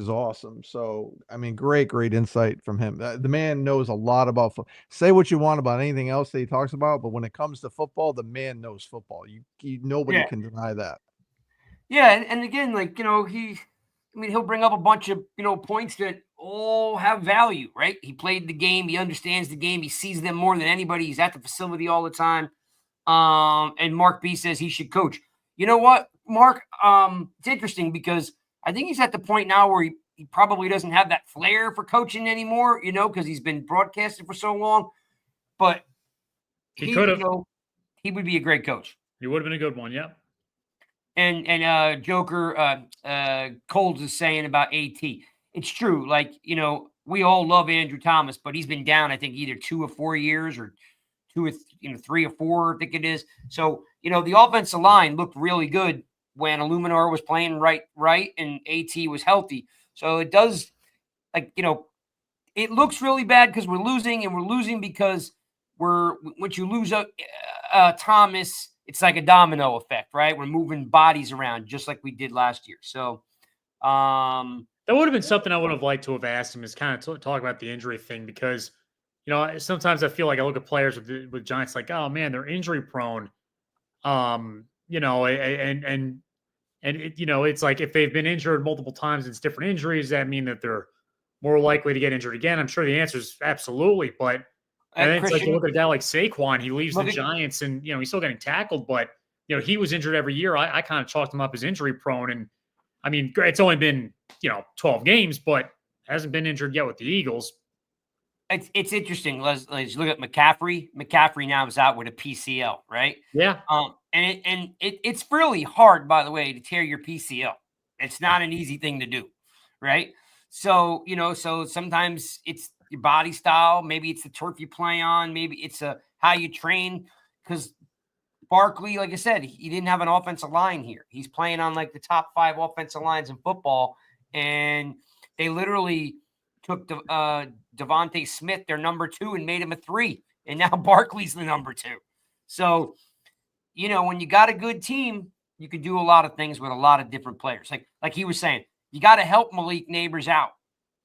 awesome. So, I mean, great insight from him. The man knows a lot about football. Say what you want about anything else that he talks about, but when it comes to football, the man knows football. Nobody can deny that. Yeah, and again, like, he'll bring up a bunch of, points that all have value, right? He played the game. He understands the game. He sees them more than anybody. He's at the facility all the time. And Mark B says he should coach. You know what, Mark? It's interesting because I think he's at the point now where he probably doesn't have that flair for coaching anymore, because he's been broadcasted for so long. But he could have. He would be a great coach. He would have been a good one, yeah. And Joker Coles is saying about AT. It's true. Like, we all love Andrew Thomas, but he's been down, I think, either 2 or 4 years or 3 or 4, I think it is. So, the offensive line looked really good when Illuminor was playing right, and AT was healthy. So it does, it looks really bad because we're losing, and we're losing because once you lose Thomas, it's like a domino effect, right? We're moving bodies around just like we did last year. So that would have been something I would have liked to have asked him, is kind of talk about the injury thing, because, sometimes I feel like I look at players with Giants like, oh man, they're injury prone. And it's like if they've been injured multiple times, it's different injuries. Does that mean that they're more likely to get injured again? I'm sure the answer is absolutely, but and then it's like you look at a guy like Saquon, he leaves the Giants and, he's still getting tackled, but, he was injured every year. I kind of chalked him up as injury prone. And I mean, it's only been, 12 games, but hasn't been injured yet with the Eagles. It's interesting. Let's look at McCaffrey. McCaffrey now is out with a PCL, right? Yeah. And it's really hard, by the way, to tear your PCL. It's not an easy thing to do, right? So, so sometimes it's your body style, maybe it's the turf you play on, maybe it's how you train. Because Barkley, like I said, he didn't have an offensive line here. He's playing on like the top 5 offensive lines in football, and they literally took Devontae Smith, their number 2, and made him a 3, and now Barkley's the number 2. So, when you got a good team, you can do a lot of things with a lot of different players. Like he was saying, you got to help Malik Neighbors out.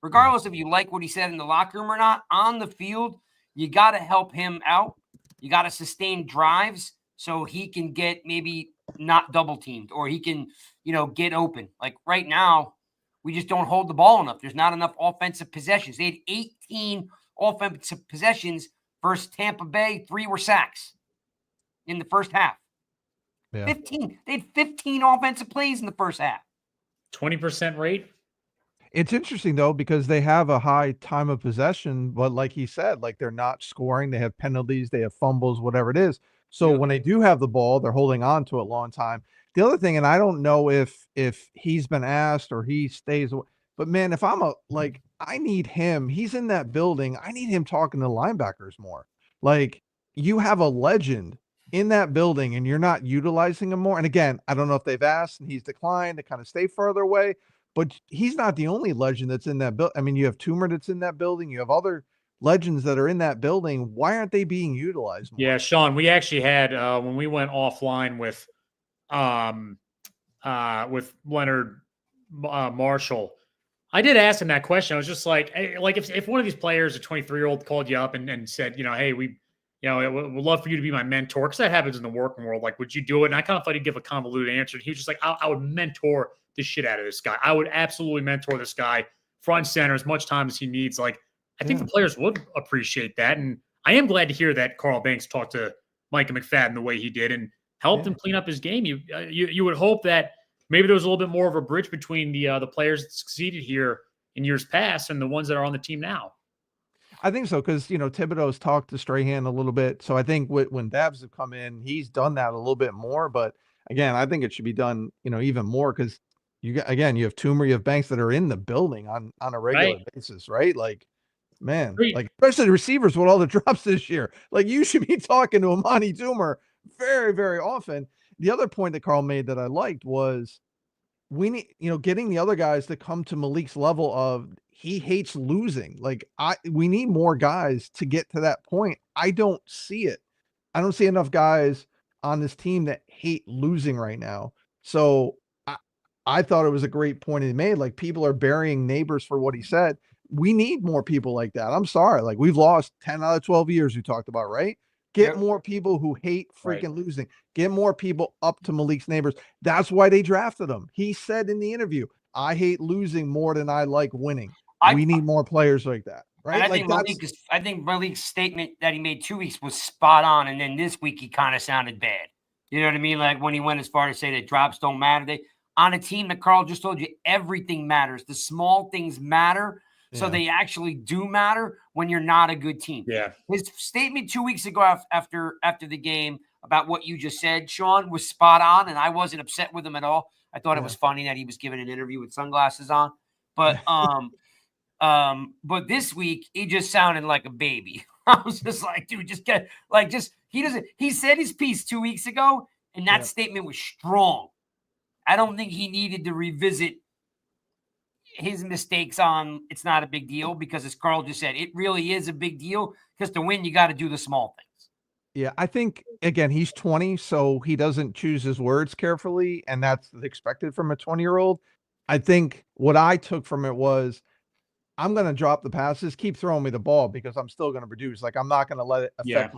Regardless if you like what he said in the locker room or not, on the field, you got to help him out. You got to sustain drives so he can get maybe not double teamed, or he can, get open. Like right now, we just don't hold the ball enough. There's not enough offensive possessions. They had 18 offensive possessions versus Tampa Bay. 3 were sacks in the first half. Yeah. 15. They had 15 offensive plays in the first half. 20% rate. It's interesting though, because they have a high time of possession, but like he said, like they're not scoring, they have penalties, they have fumbles, whatever it is. So when they do have the ball, they're holding on to it a long time. The other thing, and I don't know if he's been asked or he stays, but man, if I need him, he's in that building. I need him talking to linebackers more. Like, you have a legend in that building and you're not utilizing him more. And again, I don't know if they've asked and he's declined to kind of stay further away. But he's not the only legend that's in that building. I mean, you have Toomer that's in that building. You have other legends that are in that building. Why aren't they being utilized more? Yeah, Sean, we actually had when we went offline with Leonard Marshall, I did ask him that question. I was just like if one of these players, a 23-year-old, called you up and said, hey, we'd love for you to be my mentor, because that happens in the working world. Like, would you do it? And I kind of thought he'd give a convoluted answer. He was just like, I would mentor the shit out of this guy. I would absolutely mentor this guy front center as much time as he needs. Like, I think the players would appreciate that. And I am glad to hear that Carl Banks talked to Micah McFadden the way he did and helped him clean up his game. You would hope that maybe there was a little bit more of a bridge between the players that succeeded here in years past and the ones that are on the team now. I think so, because Thibodeau's talked to Strahan a little bit. So I think when Dabs have come in, he's done that a little bit more. But again, I think it should be done, even more, because you have Toomer, you have Banks that are in the building on a regular basis, right? Like, man, like especially the receivers with all the drops this year. Like, you should be talking to Amani Toomer very, very often. The other point that Carl made that I liked was we need, getting the other guys to come to Malik's level of he hates losing. Like, we need more guys to get to that point. I don't see it. I don't see enough guys on this team that hate losing right now. So I thought it was a great point he made. Like, people are burying Neighbors for what he said. We need more people like that. I'm sorry. Like, we've lost 10 out of 12 years we talked about, right? Get more people who hate freaking losing. Get more people up to Malik's Neighbors. That's why they drafted him. He said in the interview, I hate losing more than I like winning. We need more players like that, right? I think Malik's statement that he made 2 weeks was spot on, and then this week he kind of sounded bad. You know what I mean? Like, when he went as far as say that drops don't matter. On a team that Carl just told you everything matters. The small things matter. So they actually do matter when you're not a good team. Yeah. His statement 2 weeks ago after the game about what you just said, Sean, was spot on, and I wasn't upset with him at all. I thought it was funny that he was giving an interview with sunglasses on. But but this week he just sounded like a baby. I was just like, dude, he said his piece 2 weeks ago, and that statement was strong. I don't think he needed to revisit his mistakes on it's not a big deal, because as Carl just said, it really is a big deal, because to win, you got to do the small things. Yeah, I think, again, he's 20, so he doesn't choose his words carefully, and that's expected from a 20-year-old. I think what I took from it was, I'm going to drop the passes, keep throwing me the ball, because I'm still going to produce. Like, I'm not going to let it affect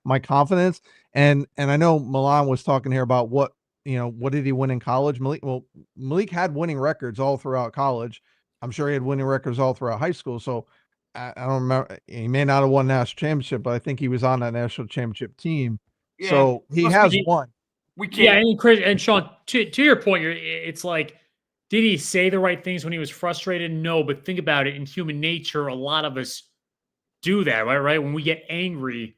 my confidence. And I know Milan was talking here about what did he win in college? Malik had winning records all throughout college. I'm sure he had winning records all throughout high school. So I don't remember. He may not have won national championship, but I think he was on that national championship team. Yeah. So he has won. And Chris and Sean, to your point, it's like, did he say the right things when he was frustrated? No, but think about it. In human nature, a lot of us do that, right? When we get angry,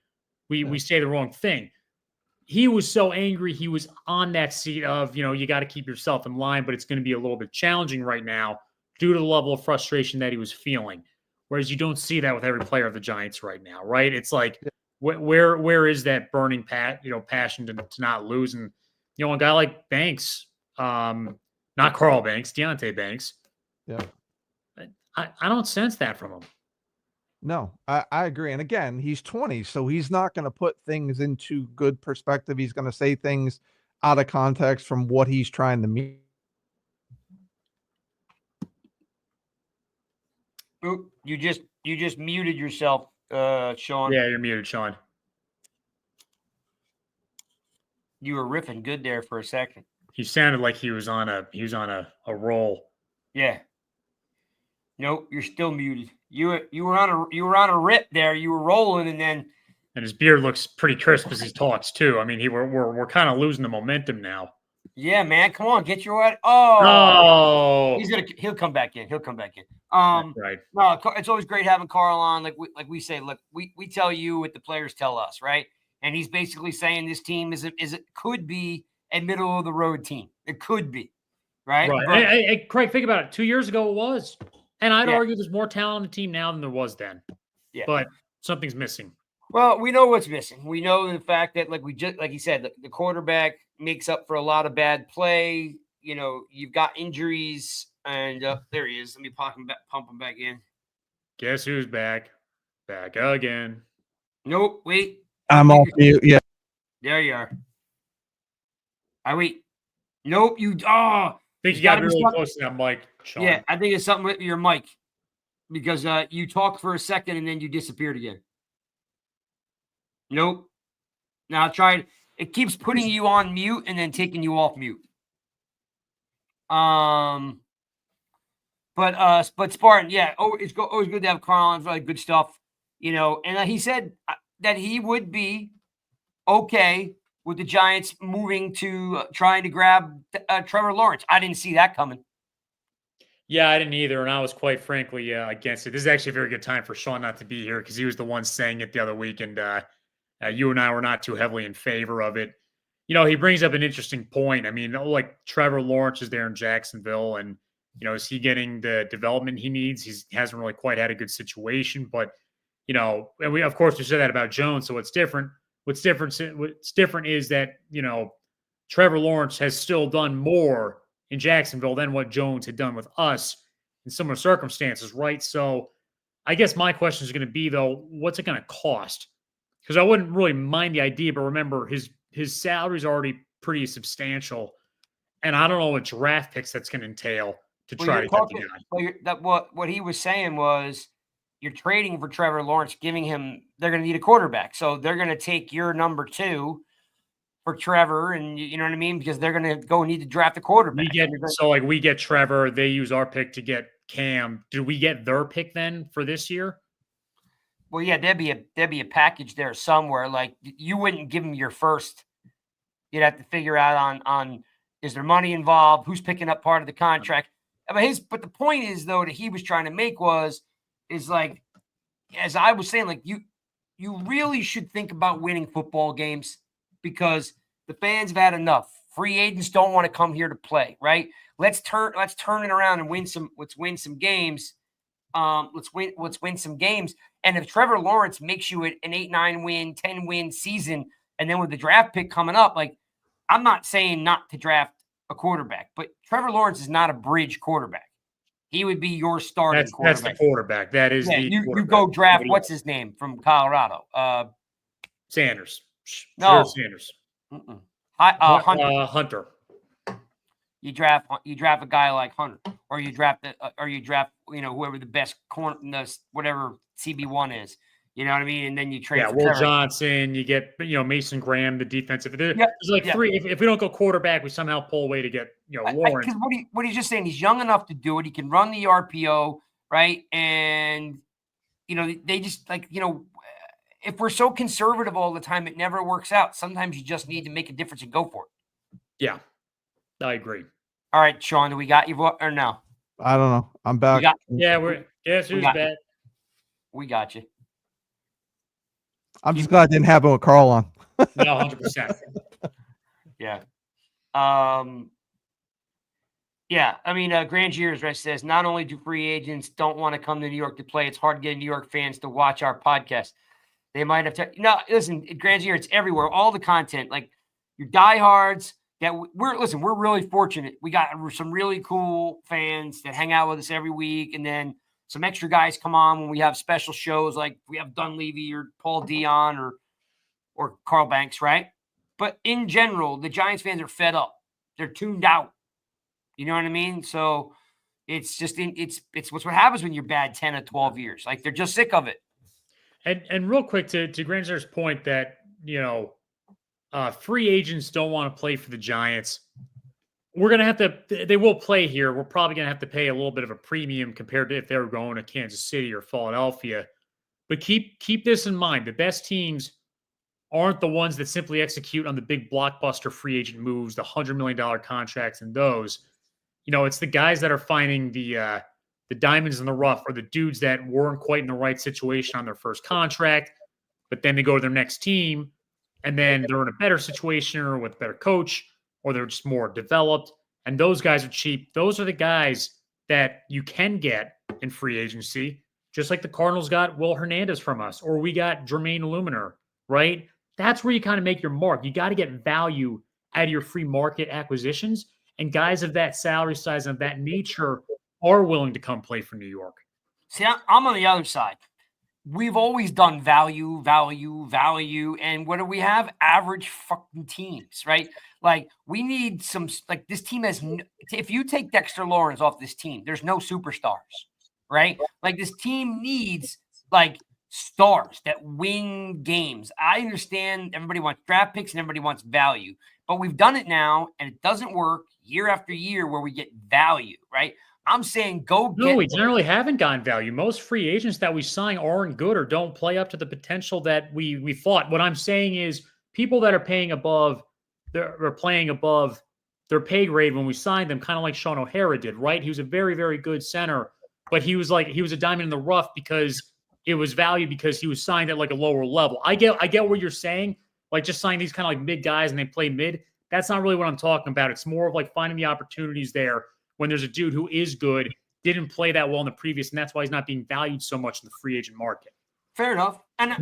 we say the wrong thing. He was so angry, he was on that seat of, you got to keep yourself in line, but it's going to be a little bit challenging right now due to the level of frustration that he was feeling. Whereas you don't see that with every player of the Giants right now, right? It's like, where is that burning passion to not lose? And, a guy like Banks, not Carl Banks, Deonte Banks. Yeah. I don't sense that from him. No, I agree. And again, he's 20, so he's not going to put things into good perspective. He's going to say things out of context from what he's trying to mean. Oop, you just muted yourself, Sean. Yeah, you're muted, Sean. You were riffing good there for a second. He sounded like he was on a roll. Yeah. Nope, you're still muted. You were on a rip there. You were rolling, and his beard looks pretty crisp as he talks too. I mean, we're kind of losing the momentum now. Yeah, man, come on, get your head. Oh, he'll come back in. Right. No, it's always great having Carl on. Like we say, look, we tell you what the players tell us, right? And he's basically saying this team could be a middle of the road team. It could be, right? Right. Hey, Craig, think about it. 2 years ago, it was. And I'd argue there's more talent on the team now than there was then. Yeah. But something's missing. Well, we know what's missing. We know the fact that, like you said, the quarterback makes up for a lot of bad play. You've got injuries, and there he is. Let me pump him back in. Guess who's back? Back again. Nope. Wait. I'm off mute. Yeah. There you are. I wait. Nope. You. Oh. I think you got to be really something- close to that mic, Sean. Yeah, I think it's something with your mic because you talked for a second and then you disappeared again. Nope. Now try it. It keeps putting you on mute and then taking you off mute. But Spartan, yeah. Oh, it's always good to have Carl on. Really good stuff, you know. And he said that he would be okay with the Giants moving to trying to grab Trevor Lawrence. I didn't see that coming. Yeah, I didn't either, and I was quite frankly against it. This is actually a very good time for Sean not to be here because he was the one saying it the other week, and you and I were not too heavily in favor of it. You know, he brings up an interesting point. I mean, like Trevor Lawrence is there in Jacksonville, and you know, is he getting the development he needs? He hasn't really quite had a good situation, but you know, and we said that about Jones. So what's different is that, you know, Trevor Lawrence has still done more in Jacksonville than what Jones had done with us in similar circumstances, right? So I guess my question is going to be, though, what's it going to cost? Because I wouldn't really mind the idea, but remember, his salary is already pretty substantial, and I don't know what draft picks that's going to entail to try to get the guy. What he was saying was, you're trading for Trevor Lawrence, giving him. They're going to need a quarterback, so they're going to take your number 2 for Trevor, and you know what I mean, because they're going to go need to draft a quarterback. We get Trevor. They use our pick to get Cam. Did we get their pick then for this year? Well, yeah, there'd be a package there somewhere. Like, you wouldn't give him your first. You'd have to figure out on is there money involved, who's picking up part of the contract. But the point is, though, that he was trying to make is like, as I was saying, like you really should think about winning football games because the fans have had enough. Free agents don't want to come here to play, right? Let's turn it around and let's win some games. Let's win some games. And if Trevor Lawrence makes you an 8-9 win, 10 win season, and then with the draft pick coming up, like, I'm not saying not to draft a quarterback, but Trevor Lawrence is not a bridge quarterback. He would be your starting quarterback. That's the quarterback. That is you go draft what's his name from Colorado? Sanders. No, Sanders. Hunter. Hunter. You draft a guy like Hunter, or you draft whoever the best corner, whatever CB1 is. You know what I mean? And then you trade. Yeah, for Will Trevor. Johnson. You get Mason Graham, the defensive. There's like 3. If we don't go quarterback, we somehow pull away to get Lawrence. Because what he's just saying, he's young enough to do it. He can run the RPO, right? And they just if we're so conservative all the time, it never works out. Sometimes you just need to make a difference and go for it. Yeah, I agree. All right, Sean, do we got you or no? I don't know. I'm back. Guess who's back? We got you. I'm just glad it didn't happen with Carl on. No, 100%. Yeah. Yeah. I mean, Grangiers says, not only do free agents don't want to come to New York to play, it's hard to get New York fans to watch our podcast. They might have listen, Grangier, it's everywhere. All the content, like your diehards that we're really fortunate. We got some really cool fans that hang out with us every week. And then some extra guys come on when we have special shows, like we have Dunleavy or Paul Dion or Carl Banks, right? But in general, the Giants fans are fed up. They're tuned out. You know what I mean? So it's just it's what happens when you're bad 10 or 12 years. Like, they're just sick of it. And real quick to Granger's point that free agents don't want to play for the Giants. We're going to have to – they will play here. We're probably going to have to pay a little bit of a premium compared to if they were going to Kansas City or Philadelphia. But keep this in mind. The best teams aren't the ones that simply execute on the big blockbuster free agent moves, the $100 million contracts and those. It's the guys that are finding the diamonds in the rough, or the dudes that weren't quite in the right situation on their first contract, but then they go to their next team, and then they're in a better situation or with a better coach, or they're just more developed, and those guys are cheap. Those are the guys that you can get in free agency, just like the Cardinals got Will Hernandez from us, or we got Jermaine Illuminor, right? That's where you kind of make your mark. You got to get value out of your free market acquisitions, and guys of that salary size and of that nature are willing to come play for New York. See, I'm on the other side. we've always done value, value, value. And what do we have? Average fucking teams, right? Like we need some, like this team has, if you take Dexter Lawrence off this team, there's no superstars, right? Like this team needs like stars that win games. I understand everybody wants draft picks and everybody wants value, but we've done it now and it doesn't work year after year where we get value, right? I'm saying No, we generally haven't gotten value. Most free agents that we sign aren't good or don't play up to the potential that we thought. What I'm saying is people that are paying above, they're playing above their pay grade when we signed them, kind of like Sean O'Hara did, right? He was a very, very good center, but he was a diamond in the rough because it was valued because he was signed at like a lower level. I get what you're saying, like just signing these kind of like mid guys and they play mid. That's not really what I'm talking about. It's more of like finding the opportunities there when there's a dude who is good, didn't play that well in the previous, and that's why he's not being valued so much in the free agent market. Fair enough. And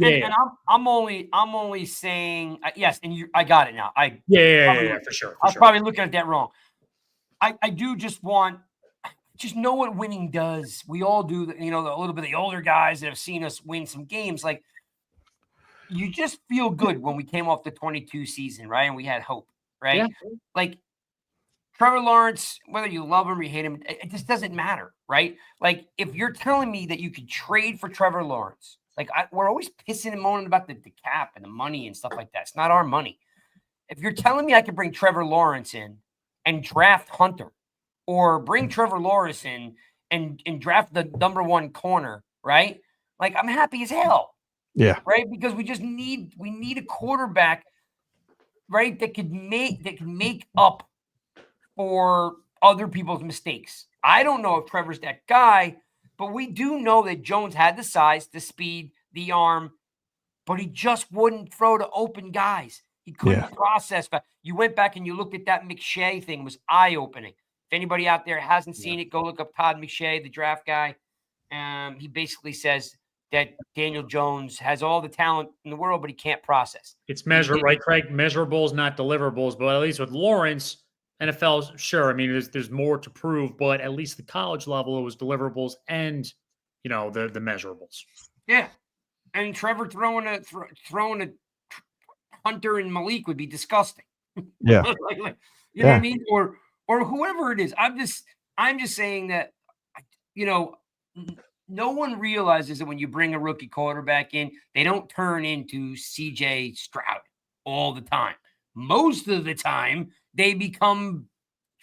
I'm only saying yes, and I got it now. For sure. I was probably looking at that wrong. I do just know what winning does. We all do, a little bit of the older guys that have seen us win some games. Like you just feel good when we came off the 22 season, right? And we had hope, right? Yeah. Like Trevor Lawrence, whether you love him or you hate him, it just doesn't matter, right? Like if you're telling me that you could trade for Trevor Lawrence, like we're always pissing and moaning about the cap and the money and stuff like that. It's not our money. If you're telling me I could bring Trevor Lawrence in and draft Hunter, or bring Trevor Lawrence in and draft the number one corner, right? Like I'm happy as hell. Yeah. Right. Because we need a quarterback, right? That can make up for other people's mistakes. I don't know if Trevor's that guy, but we do know that Jones had the size, the speed, the arm, but he just wouldn't throw to open guys. He couldn't process. But you went back and you looked at that McShay thing. It was eye-opening. If anybody out there hasn't seen it, go look up Todd McShay, the draft guy. He basically says that Daniel Jones has all the talent in the world, but he can't process. It's measurable, right, Craig? Measurables, not deliverables. But at least with Lawrence, NFL, sure. I mean, there's more to prove, but at least the college level, it was deliverables and, the measurables. Yeah. And Trevor throwing a Hunter and Malik would be disgusting. Yeah. You know what I mean? Or whoever it is. I'm just saying that, no one realizes that when you bring a rookie quarterback in, they don't turn into CJ Stroud all the time. Most of the time, they become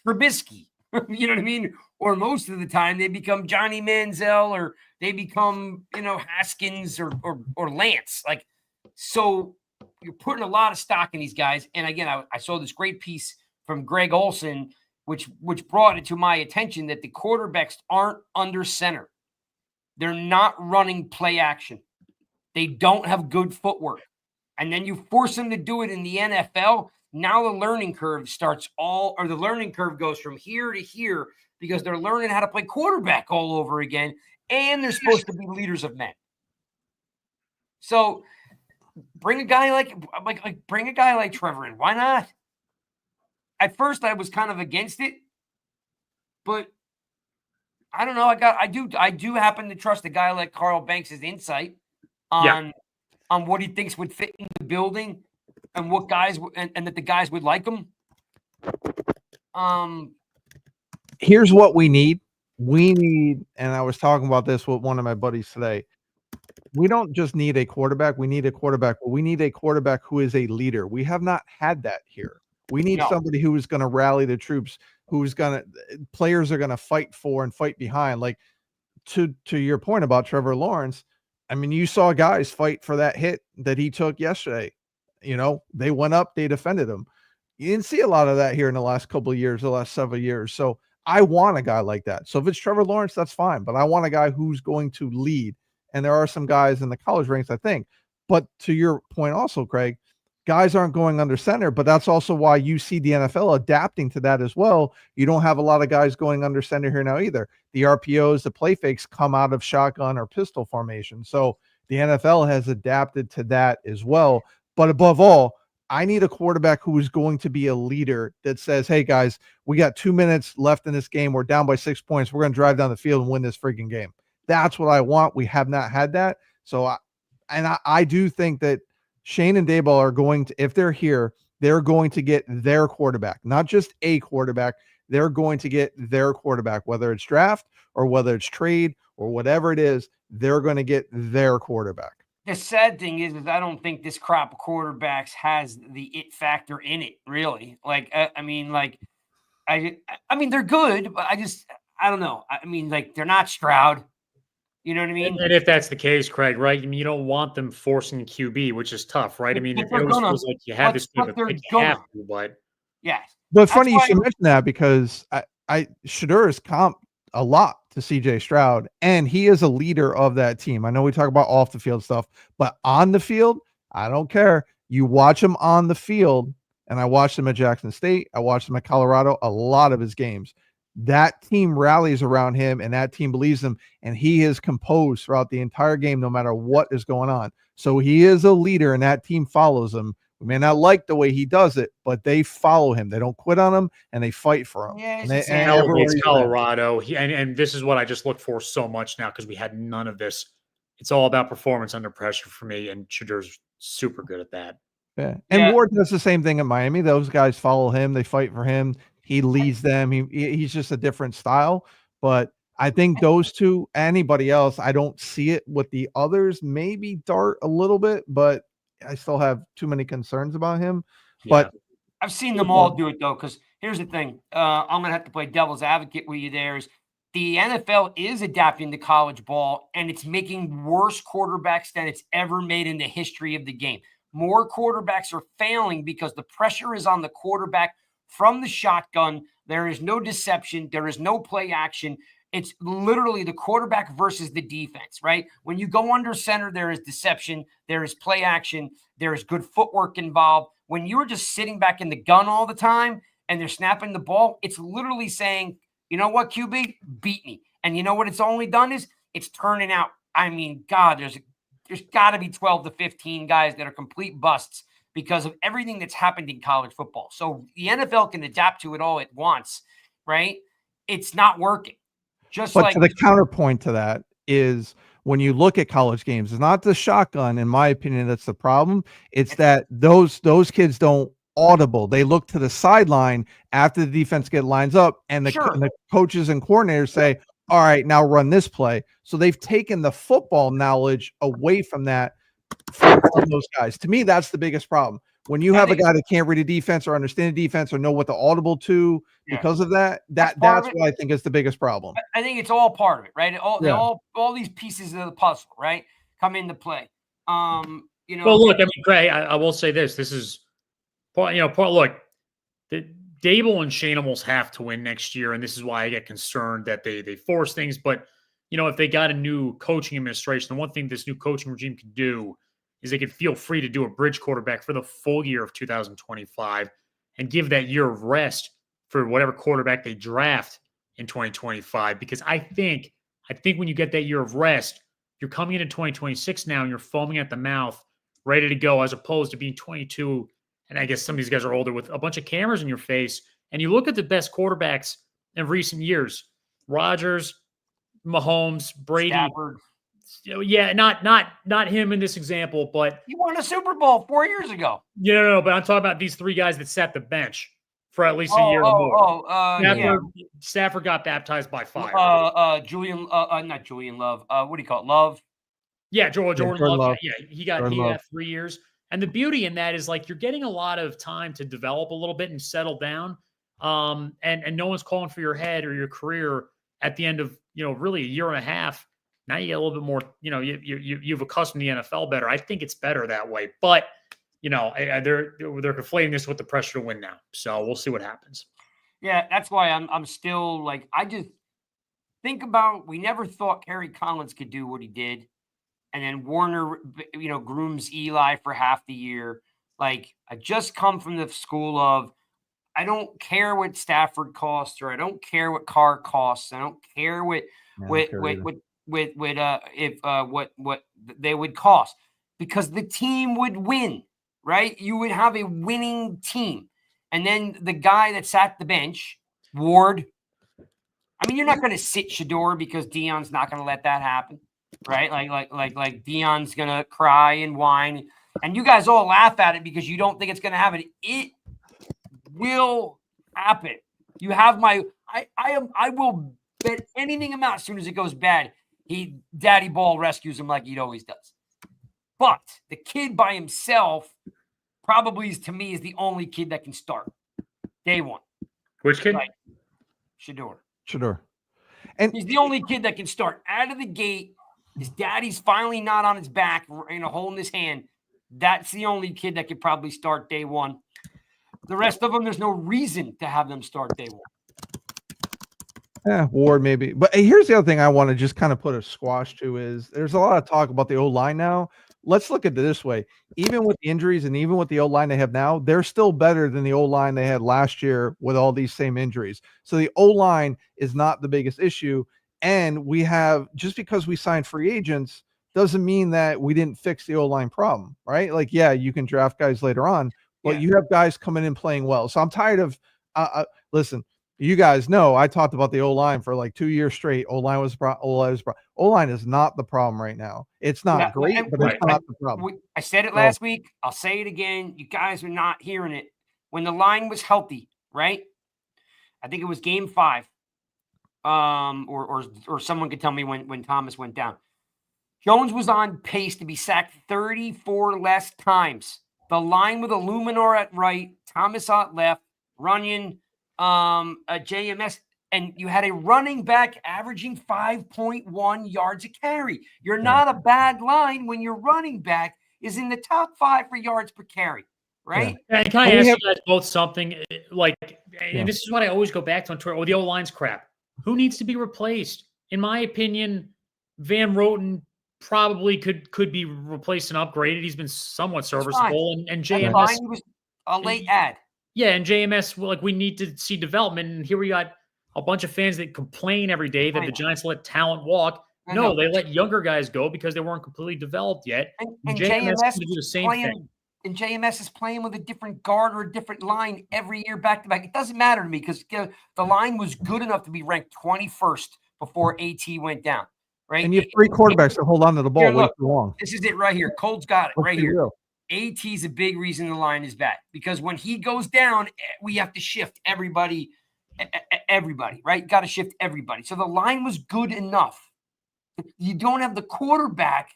Trubisky. You know what I mean? Or most of the time, they become Johnny Manziel, or they become, Haskins or Lance. Like, so you're putting a lot of stock in these guys. And again, I saw this great piece from Greg Olson, which brought it to my attention that the quarterbacks aren't under center. They're not running play action. They don't have good footwork. And then you force them to do it in the NFL. Now the learning curve goes from here to here because they're learning how to play quarterback all over again. And they're supposed to be leaders of men. So bring a guy like Trevor in. Why not? At first I was kind of against it, but I don't know. I do happen to trust a guy like Carl Banks' insight on what he thinks would fit in the building and what guys and that the guys would like him. Here's what we need. We need, and I was talking about this with one of my buddies today. We don't just need a quarterback. We need a quarterback. We need a quarterback who is a leader. We have not had that here. We need somebody who is going to rally the troops, players are going to fight for and fight behind. Like to your point about Trevor Lawrence, I mean, you saw guys fight for that hit that he took yesterday. They went up, they defended him. You didn't see a lot of that here in the last couple of years, the last several years. So I want a guy like that. So if it's Trevor Lawrence, that's fine. But I want a guy who's going to lead. And there are some guys in the college ranks, I think. But to your point also, Craig, guys aren't going under center, but that's also why you see the NFL adapting to that as well. You don't have a lot of guys going under center here now either. The RPOs, the play fakes come out of shotgun or pistol formation. So the NFL has adapted to that as well. But above all, I need a quarterback who is going to be a leader that says, hey, guys, we got 2 minutes left in this game. We're down by 6 points. We're going to drive down the field and win this freaking game. That's what I want. We have not had that. So I do think that Shane and Daboll are going to, if they're here, they're going to get their quarterback, not just a quarterback. They're going to get their quarterback, whether it's draft or whether it's trade or whatever it is, they're going to get their quarterback. The sad thing is I don't think this crop of quarterbacks has the it factor in it, really. Like, I mean, they're good, but I don't know. I mean, like, they're not Stroud. You know what I mean? And if that's the case, Craig, right? I mean, you don't want them forcing QB, which is tough, right? I mean, it always feels like you have this, but you have to, but yes. But it's funny you should mention that, because Shedeur is comp a lot to CJ Stroud, and he is a leader of that team. I know we talk about off the field stuff, but on the field, I don't care. You watch him on the field, and I watched him at Jackson State. I watched him at Colorado, a lot of his games. That team rallies around him, and that team believes him, and he is composed throughout the entire game, no matter what is going on. So he is a leader, and that team follows him. We may not like the way he does it, but they follow him. They don't quit on him, and they fight for him. Yeah, it's Colorado. And this is what I just look for so much now, because we had none of this. It's all about performance under pressure for me, and Shedeur's super good at that. Yeah. And Ward does the same thing at Miami. Those guys follow him. They fight for him. He leads them. He's just a different style. But I think those two, anybody else, I don't see it with the others. Maybe Dart a little bit, but I still have too many concerns about him. Yeah. But I've seen them all do it, though, because here's the thing. I'm going to have to play devil's advocate with you there. Is the NFL is adapting to college ball, and it's making worse quarterbacks than it's ever made in the history of the game. More quarterbacks are failing because the pressure is on the quarterback from the shotgun. There is no deception. There is no play action. It's literally the quarterback versus the defense, right? When you go under center, there is deception. There is play action. There is good footwork involved. When you're just sitting back in the gun all the time and they're snapping the ball, it's literally saying, you know what, QB, beat me. And you know what it's only done is it's turning out. I mean, God, there's got to be 12 to 15 guys that are complete busts because of everything that's happened in college football. So the NFL can adapt to it all at once, right? It's not working. But to the counterpoint to that is, when you look at college games, it's not the shotgun, in my opinion, that's the problem. It's that those kids don't audible. They look to the sideline after the defense lines up, and the coaches and coordinators say, all right, now run this play. So they've taken the football knowledge away from that from those guys. To me, that's the biggest problem. When you have a guy that can't read a defense or understand a defense or know what to audible to because of that, that's what I think is the biggest problem. I think it's all part of it, right? All these pieces of the puzzle, right, come into play. Well, look, I mean, Craig, I will say this. This is look, Daboll and Shane almost have to win next year, and this is why I get concerned that they force things. But, if they got a new coaching administration, the one thing this new coaching regime can do is they could feel free to do a bridge quarterback for the full year of 2025 and give that year of rest for whatever quarterback they draft in 2025. Because I think when you get that year of rest, you're coming into 2026 now and you're foaming at the mouth, ready to go, as opposed to being 22. And I guess some of these guys are older with a bunch of cameras in your face. And you look at the best quarterbacks in recent years: Rodgers, Mahomes, Brady. Stafford. Yeah, not him in this example, but he won a Super Bowl 4 years ago. No, but I'm talking about these three guys that sat the bench for at least a year or more. Stafford got baptized by fire. Not Julian Love. What do you call it? Love. Yeah, Jordan Love. Yeah, he got 3 years. And the beauty in that is, like, you're getting a lot of time to develop a little bit and settle down. And no one's calling for your head or your career at the end of, really a year and a half. Now you get a little bit more, you've accustomed the NFL better. I think it's better that way. But, they're conflating this with the pressure to win now. So we'll see what happens. Yeah, that's why I'm still like, I just think about, we never thought Kerry Collins could do what he did. And then Warner, grooms Eli for half the year. Like, I just come from the school of, I don't care what Stafford costs, or I don't care what Carr costs. I don't care what they would cost, because the team would win, right? You would have a winning team. And then the guy that sat the bench, Ward, I mean, you're not going to sit Shedeur because Deion's not going to let that happen. right? Like Dion's gonna cry and whine, and you guys all laugh at it because you don't think it's gonna happen. It will happen. You have my I will bet anything amount as soon as it goes bad. Daddy Ball rescues him like he always does. But the kid by himself probably is, to me, is the only kid that can start day one. Which kid? Like Shedeur. And He's the only kid that can start out of the gate. His daddy's finally not on his back, holding his hand. That's the only kid that could probably start day one. The rest of them, there's no reason to have them start day one. Yeah, Ward maybe. But here's the other thing I want to just kind of put a squash to is there's a lot of talk about the O-line now. Let's look at it this way. Even with the injuries and even with the O-line they have now, they're still better than the O-line they had last year with all these same injuries. So the O-line is not the biggest issue. And we have, just because we signed free agents doesn't mean that we didn't fix the O-line problem, right? Like, yeah, you can draft guys later on, but you have guys coming in playing well. So I'm tired of, listen, you guys know I talked about the O-line for like 2 years straight. O-line O-line is not the problem right now. It's not great, but it's not the problem. I said it last week. I'll say it again. You guys are not hearing it. When the line was healthy, right? I think it was game 5. Or someone could tell me when Thomas went down. Jones was on pace to be sacked 34 less times. The line with Illuminor at right, Thomas at left, Runyon, JMS, and you had a running back averaging 5.1 yards a carry. You're not a bad line when your running back is in the top 5 for yards per carry, right? Yeah. And can I ask you guys both something? And this is what I always go back to on Twitter. The O-line's crap. Who needs to be replaced? In my opinion, Van Roten probably could be replaced and upgraded. He's been somewhat serviceable, and JMS was a late ad. Yeah, and JMS, we need to see development. And here we got a bunch of fans that complain every day that the Giants let talent walk. No, they let younger guys go because they weren't completely developed yet. And JMS is do the same thing. And JMS is playing with a different guard or a different line every year back to back. It doesn't matter to me because the line was good enough to be ranked 21st before AT went down. Right? And you have 3 quarterbacks that hold on to the ball way too long. This is it right here. Cole's got it right here. AT is a big reason the line is bad because when he goes down, we have to shift everybody, right? Got to shift everybody. So the line was good enough. You don't have the quarterback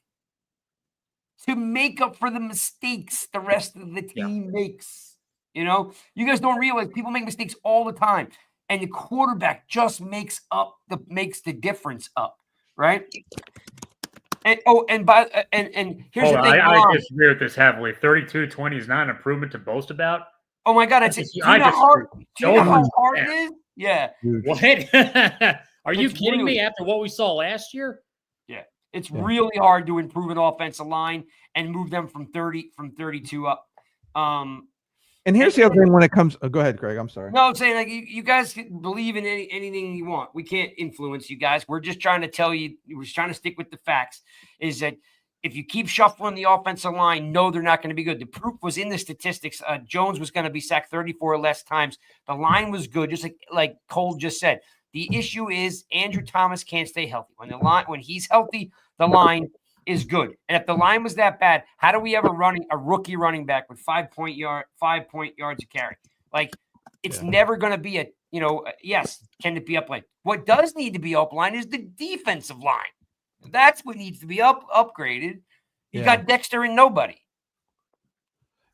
to make up for the mistakes the rest of the team makes. You guys don't realize people make mistakes all the time, and the quarterback just makes the difference up, right? And here's the thing. I disagree with this heavily. 32-20 is not an improvement to boast about. Oh my God! Do you know how hard it is? Yeah. What? Are you kidding me? After what we saw last year? Yeah, it's really hard to improve an offensive line and move them from 32 up. And here's the other thing when it comes. Oh, go ahead, Craig. I'm sorry. No, I'm saying like you guys can believe in anything you want. We can't influence you guys. We're just trying to tell you. We're just trying to stick with the facts. Is that if you keep shuffling the offensive line, no, they're not going to be good. The proof was in the statistics. Jones was going to be sacked 34 less times. The line was good, just like Cole just said. The issue is Andrew Thomas can't stay healthy. When he's healthy, the line is good. And if the line was that bad, how do we ever run a rookie running back with 5 point yards a carry? Like it's never going to be yes, can it be up line? What does need to be up line is the defensive line. That's what needs to be upgraded. You got Dexter and nobody.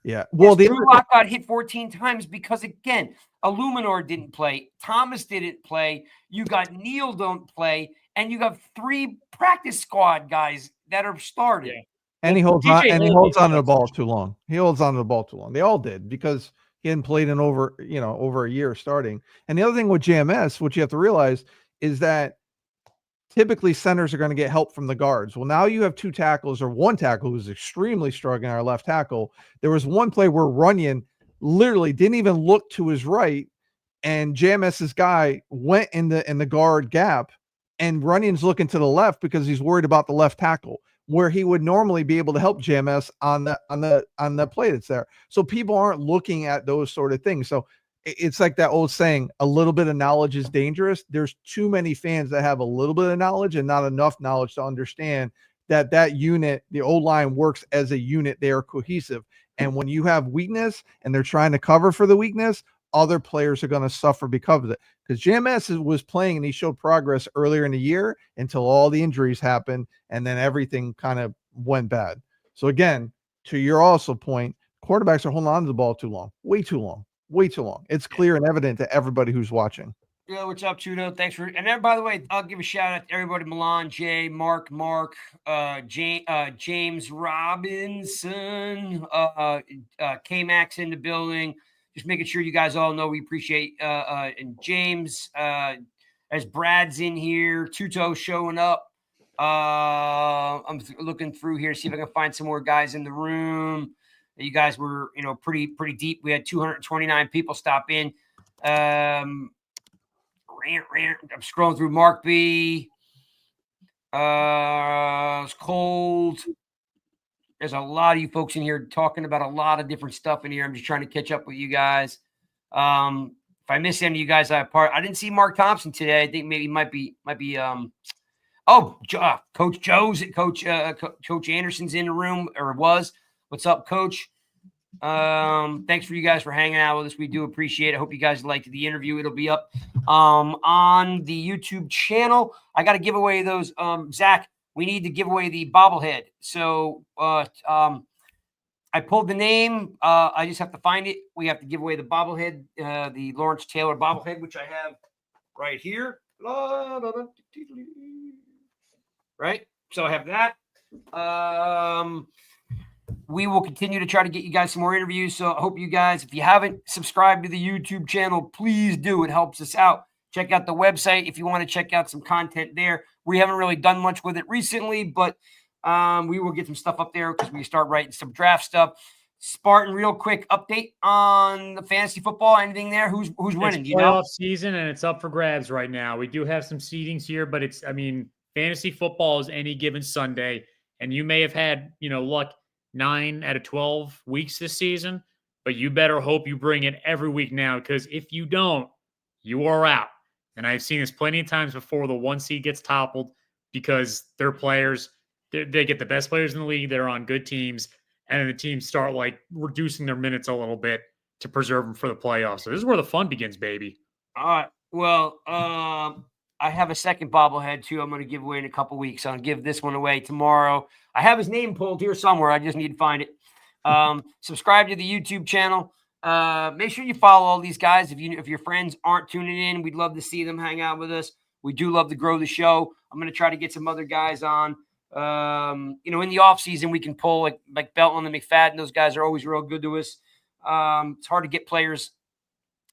Yeah. Well, Drew Lock got hit 14 times because again, Illuminor didn't play, Thomas didn't play, you got Neal don't play, and you got 3 practice squad guys that are starting. Yeah. And he holds on to the ball too long. He holds on to the ball too long. They all did because he hadn't played in over a year starting. And the other thing with JMS, which you have to realize, is that typically centers are going to get help from the guards. Well, now you have 2 tackles or 1 tackle who's extremely struggling, our left tackle. There was one play where Runyon literally didn't even look to his right, and JMS's guy went in the guard gap, and Runyon's looking to the left because he's worried about the left tackle, where he would normally be able to help JMS on the play that's there. So people aren't looking at those sort of things. So it's like that old saying, a little bit of knowledge is dangerous. There's too many fans that have a little bit of knowledge and not enough knowledge to understand that unit, the old line, works as a unit. They are cohesive. And when you have weakness and they're trying to cover for the weakness, other players are going to suffer because of it. Because JMS was playing and he showed progress earlier in the year until all the injuries happened and then everything kind of went bad. So again, to your also point, quarterbacks are holding on to the ball too long, way too long. It's clear and evident to everybody who's watching. Yeah, what's up, Chudo? Thanks for. And then, by the way, I'll give a shout out to everybody: Milan, Jay, Mark, James Robinson, K-Max in the building. Just making sure you guys all know we appreciate and James, as Brad's in here, Tuto showing up. I'm looking through here, see if I can find some more guys in the room. You guys were, pretty deep. We had 229 people stop in. I'm scrolling through Mark B. It's cold. There's a lot of you folks in here talking about a lot of different stuff in here. I'm just trying to catch up with you guys. If I miss any of you guys, I didn't see Mark Thompson today. I think maybe might be Coach Joe's Coach Anderson's in the room, or was. What's up, Coach? Thanks for you guys for hanging out with us. We do appreciate it. I hope you guys liked the interview. It'll be up on the YouTube channel. I got to give away those. Zach, we need to give away the bobblehead. So I pulled the name. I just have to find it. We have to give away the bobblehead, the Lawrence Taylor bobblehead, which I have right here. Right. So I have that. We will continue to try to get you guys some more interviews. So I hope you guys, if you haven't subscribed to the YouTube channel, please do. It helps us out. Check out the website if you want to check out some content there. We haven't really done much with it recently, but we will get some stuff up there because we start writing some draft stuff. Spartan, real quick update on the fantasy football. Anything there? Who's winning? It's playoff season and it's up for grabs right now. We do have some seedings here, but fantasy football is any given Sunday, and you may have had, luck 9 out of 12 weeks this season, but you better hope you bring it every week now, because if you don't, you are out. And I've seen this plenty of times before. The 1 seed gets toppled because their players, they get the best players in the league. They're on good teams, and then the teams start reducing their minutes a little bit to preserve them for the playoffs. So this is where the fun begins, baby. All right. Well, I have a second bobblehead too. I'm going to give away in a couple weeks. I'll give this one away tomorrow. I have his name pulled here somewhere. I just need to find it. Subscribe to the YouTube channel. Make sure you follow all these guys. If your friends aren't tuning in, we'd love to see them hang out with us. We do love to grow the show. I'm going to try to get some other guys on. In the off season, we can pull like Belton and McFadden. Those guys are always real good to us. It's hard to get players.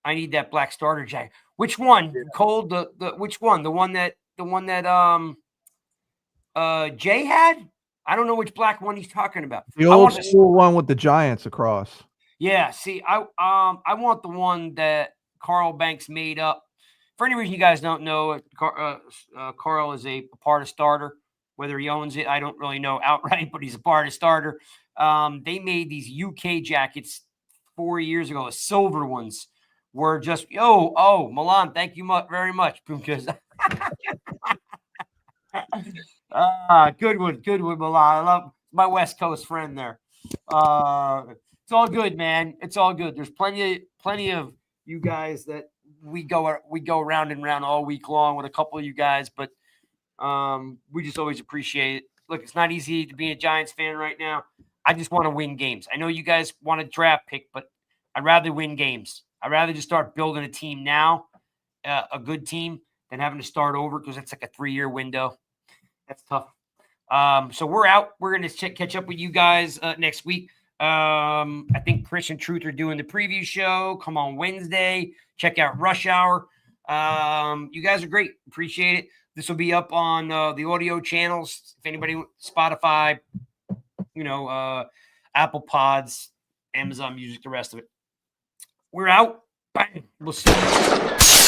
I need that black starter jacket. Which one? Cold. Which one? The one that Jay had. I don't know which black one he's talking about. The old school one with the Giants across. Yeah. See, I want the one that Carl Banks made up. For any reason you guys don't know, Carl is a part of Starter. Whether he owns it, I don't really know outright, but he's a part of Starter. They made these UK jackets 4 years ago, the silver ones. Were just, Milan, thank you very much. Because good one, Milan. I love my West Coast friend there. It's all good, man. It's all good. There's plenty of you guys that we go round and round all week long with a couple of you guys, but we just always appreciate it. Look, it's not easy to be a Giants fan right now. I just want to win games. I know you guys want a draft pick, but I'd rather win games. I'd rather just start building a team now, a good team, than having to start over, because it's like a 3-year window. That's tough. So we're out. We're going to catch up with you guys next week. I think Chris and Truth are doing the preview show. Come on Wednesday. Check out Rush Hour. You guys are great. Appreciate it. This will be up on the audio channels. If anybody, Spotify, Apple Pods, Amazon Music, the rest of it. We're out. Bang. We'll see you.